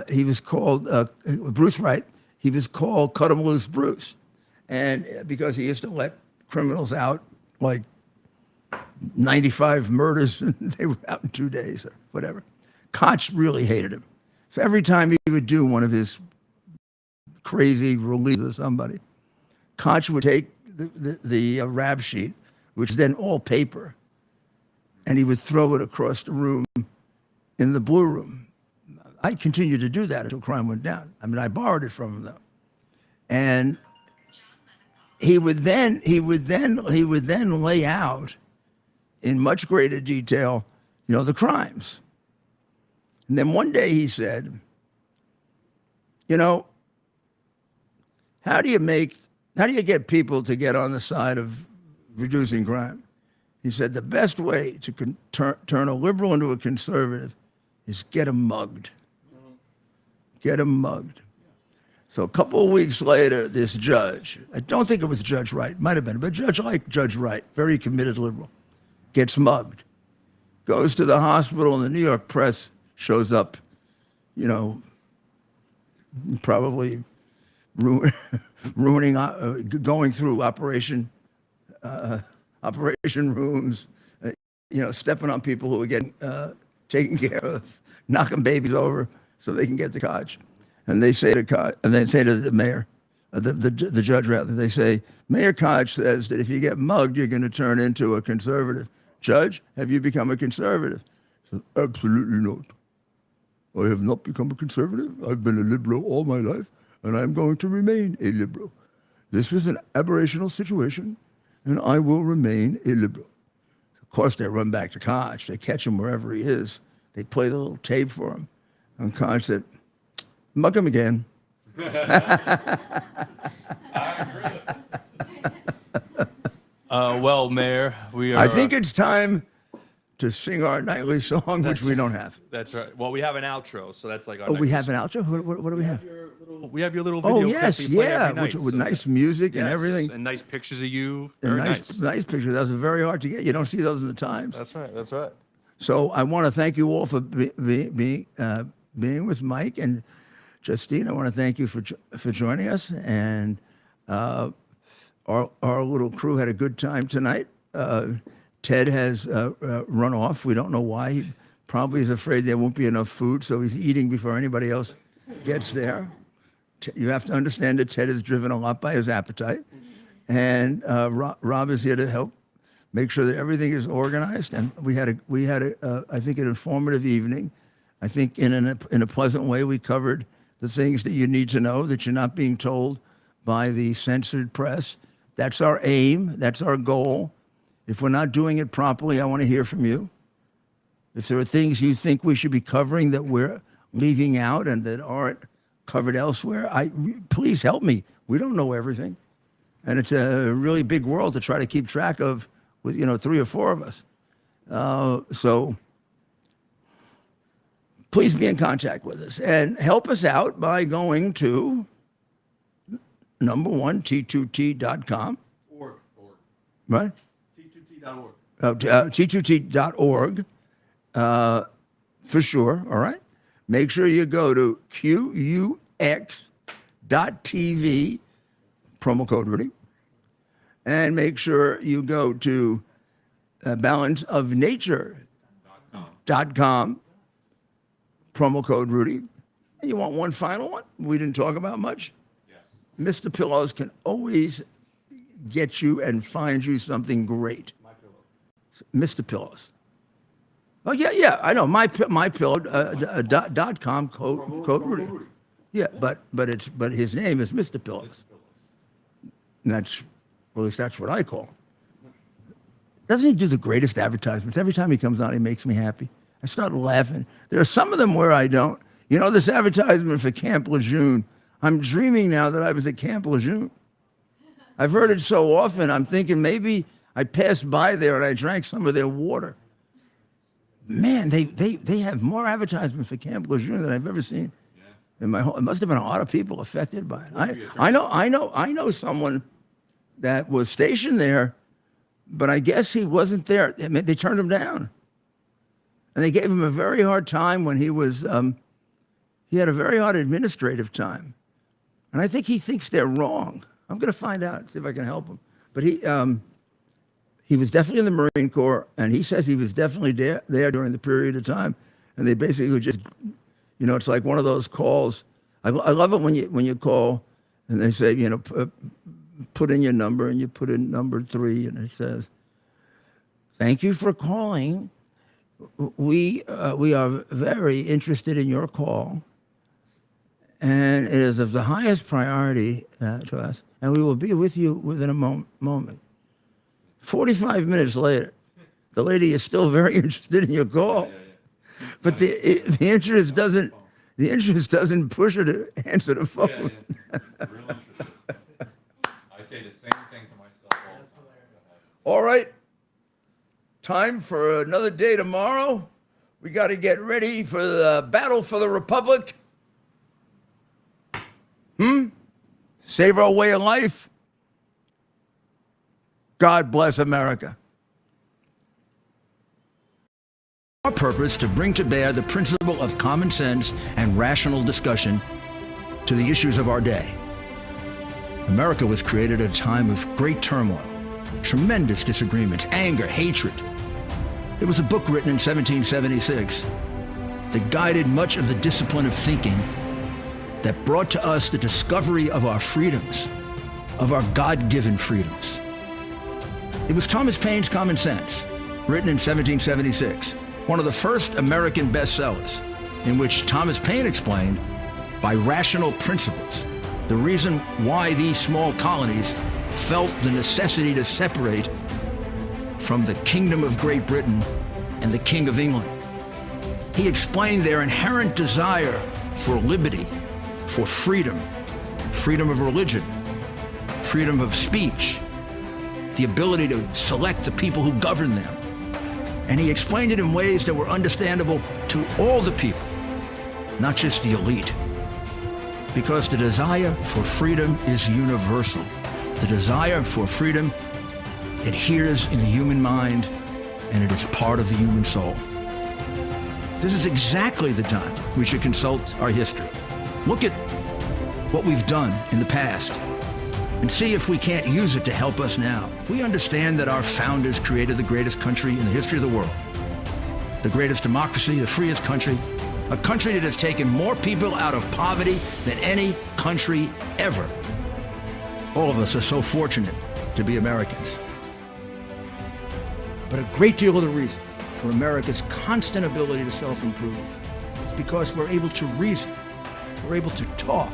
He was called Bruce Wright. He was called Cut 'em Loose Bruce, and because he used to let criminals out like 95 murders, and they were out in 2 days or whatever. Koch really hated him. So every time he would do one of his crazy releases of somebody, Koch would take the rap sheet, which is then all paper, and he would throw it across the room in the blue room. I continued to do that until crime went down. I mean, I borrowed it from him though, and he would then lay out in much greater detail, the crimes. And then one day he said, how do you get people to get on the side of reducing crime? He said, the best way to turn a liberal into a conservative is get them mugged. Get them mugged. So a couple of weeks later, this judge, I don't think it was Judge Wright, might have been, but Judge Wright, very committed liberal, gets mugged, goes to the hospital, and the New York press shows up, probably ruining, going through operation rooms, stepping on people who are getting taken care of, knocking babies over so they can get the Koch. And they say to Koch, and they say to the mayor, the judge rather, they say, Mayor Koch says that if you get mugged, you're going to turn into a conservative. Judge, have you become a conservative? He says, absolutely not. I have not become a conservative. I've been a liberal all my life, and I'm going to remain a liberal. This was an aberrational situation, and I will remain a liberal. Of course, they run back to Koch. They catch him wherever he is. They play the little tape for him. And Koch said, mug him again. Well, Mayor, we are. I think it's time to sing our nightly song, which we don't have. That's right. Well, we have an outro, so that's like our. Oh, we next have an outro? What do we have? We have your little video. Oh, yes, clip we play yeah, every night, with so nice music and yes, everything. and nice pictures of you. And Very nice picture. Those are very hard to get. You don't see those in the Times. That's right. That's right. So I want to thank you all for being with Mike and Justine. I want to thank you for joining us. And our little crew had a good time tonight. Ted has run off. We don't know why. He probably is afraid there won't be enough food, so he's eating before anybody else gets there. You have to understand that Ted is driven a lot by his appetite. And Rob is here to help make sure that everything is organized. And we had I think, an informative evening. I think in a pleasant way, we covered the things that you need to know, that you're not being told by the censored press. That's our aim. That's our goal. If we're not doing it properly, I want to hear from you. If there are things you think we should be covering that we're leaving out and that aren't covered elsewhere, please help me. We don't know everything. And it's a really big world to try to keep track of with, 3 or 4 of us. So please be in contact with us and help us out by going to T2T.com. Org. Right? T2T.org. T2T.org, for sure, all right? Make sure you go to QUX.TV, promo code Rudy, and make sure you go to balanceofnature.com, promo code Rudy. And you want one final one? We didn't talk about much. Yes. Mr. Pillows can always get you and find you something great. My Pillow. Mr. Pillows. Oh, yeah, I know. MyPillow.com code Rudy. Yeah, but his name is Mr. Pillows. And at least that's what I call him. Doesn't he do the greatest advertisements? Every time he comes on, he makes me happy. I start laughing. There are some of them where I don't. This advertisement for Camp Lejeune, I'm dreaming now that I was at Camp Lejeune. I've heard it so often, I'm thinking maybe I passed by there and I drank some of their water. Man, they have more advertisements for Camp Lejeune than I've ever seen. In my whole, it must have been a lot of people affected by it. I know someone that was stationed there, but I guess he wasn't there. They turned him down. And they gave him a very hard time when he was, he had a very hard administrative time. And I think he thinks they're wrong. I'm going to find out, see if I can help him. But he was definitely in the Marine Corps, and he says he was definitely there during the period of time. And they basically just, it's like one of those calls. I love it when you call, and they say, put in your number, and you put in number 3, and it says, "Thank you for calling. We are very interested in your call, and it is of the highest priority to us, and we will be with you within a moment." 45 minutes later, the lady is still very interested in your call, but the interest doesn't push her to answer the phone. Real interesting. I say the same thing to myself all the time. All right. Time for another day tomorrow. We got to get ready for the battle for the Republic. Save our way of life. God bless America. Our purpose to bring to bear the principle of common sense and rational discussion to the issues of our day. America was created at a time of great turmoil, tremendous disagreements, anger, hatred. It was a book written in 1776 that guided much of the discipline of thinking that brought to us the discovery of our freedoms, of our God-given freedoms. It was Thomas Paine's Common Sense, written in 1776, one of the first American bestsellers, in which Thomas Paine explained, by rational principles, the reason why these small colonies felt the necessity to separate from the Kingdom of Great Britain and the King of England. He explained their inherent desire for liberty, for freedom, freedom of religion, freedom of speech, the ability to select the people who govern them. And he explained it in ways that were understandable to all the people, not just the elite. Because the desire for freedom is universal. The desire for freedom adheres in the human mind, and it is part of the human soul. This is exactly the time we should consult our history. Look at what we've done in the past and see if we can't use it to help us now. We understand that our founders created the greatest country in the history of the world, the greatest democracy, the freest country, a country that has taken more people out of poverty than any country ever. All of us are so fortunate to be Americans. But a great deal of the reason for America's constant ability to self-improve is because we're able to reason, we're able to talk,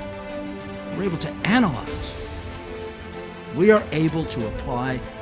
we're able to analyze. We are able to apply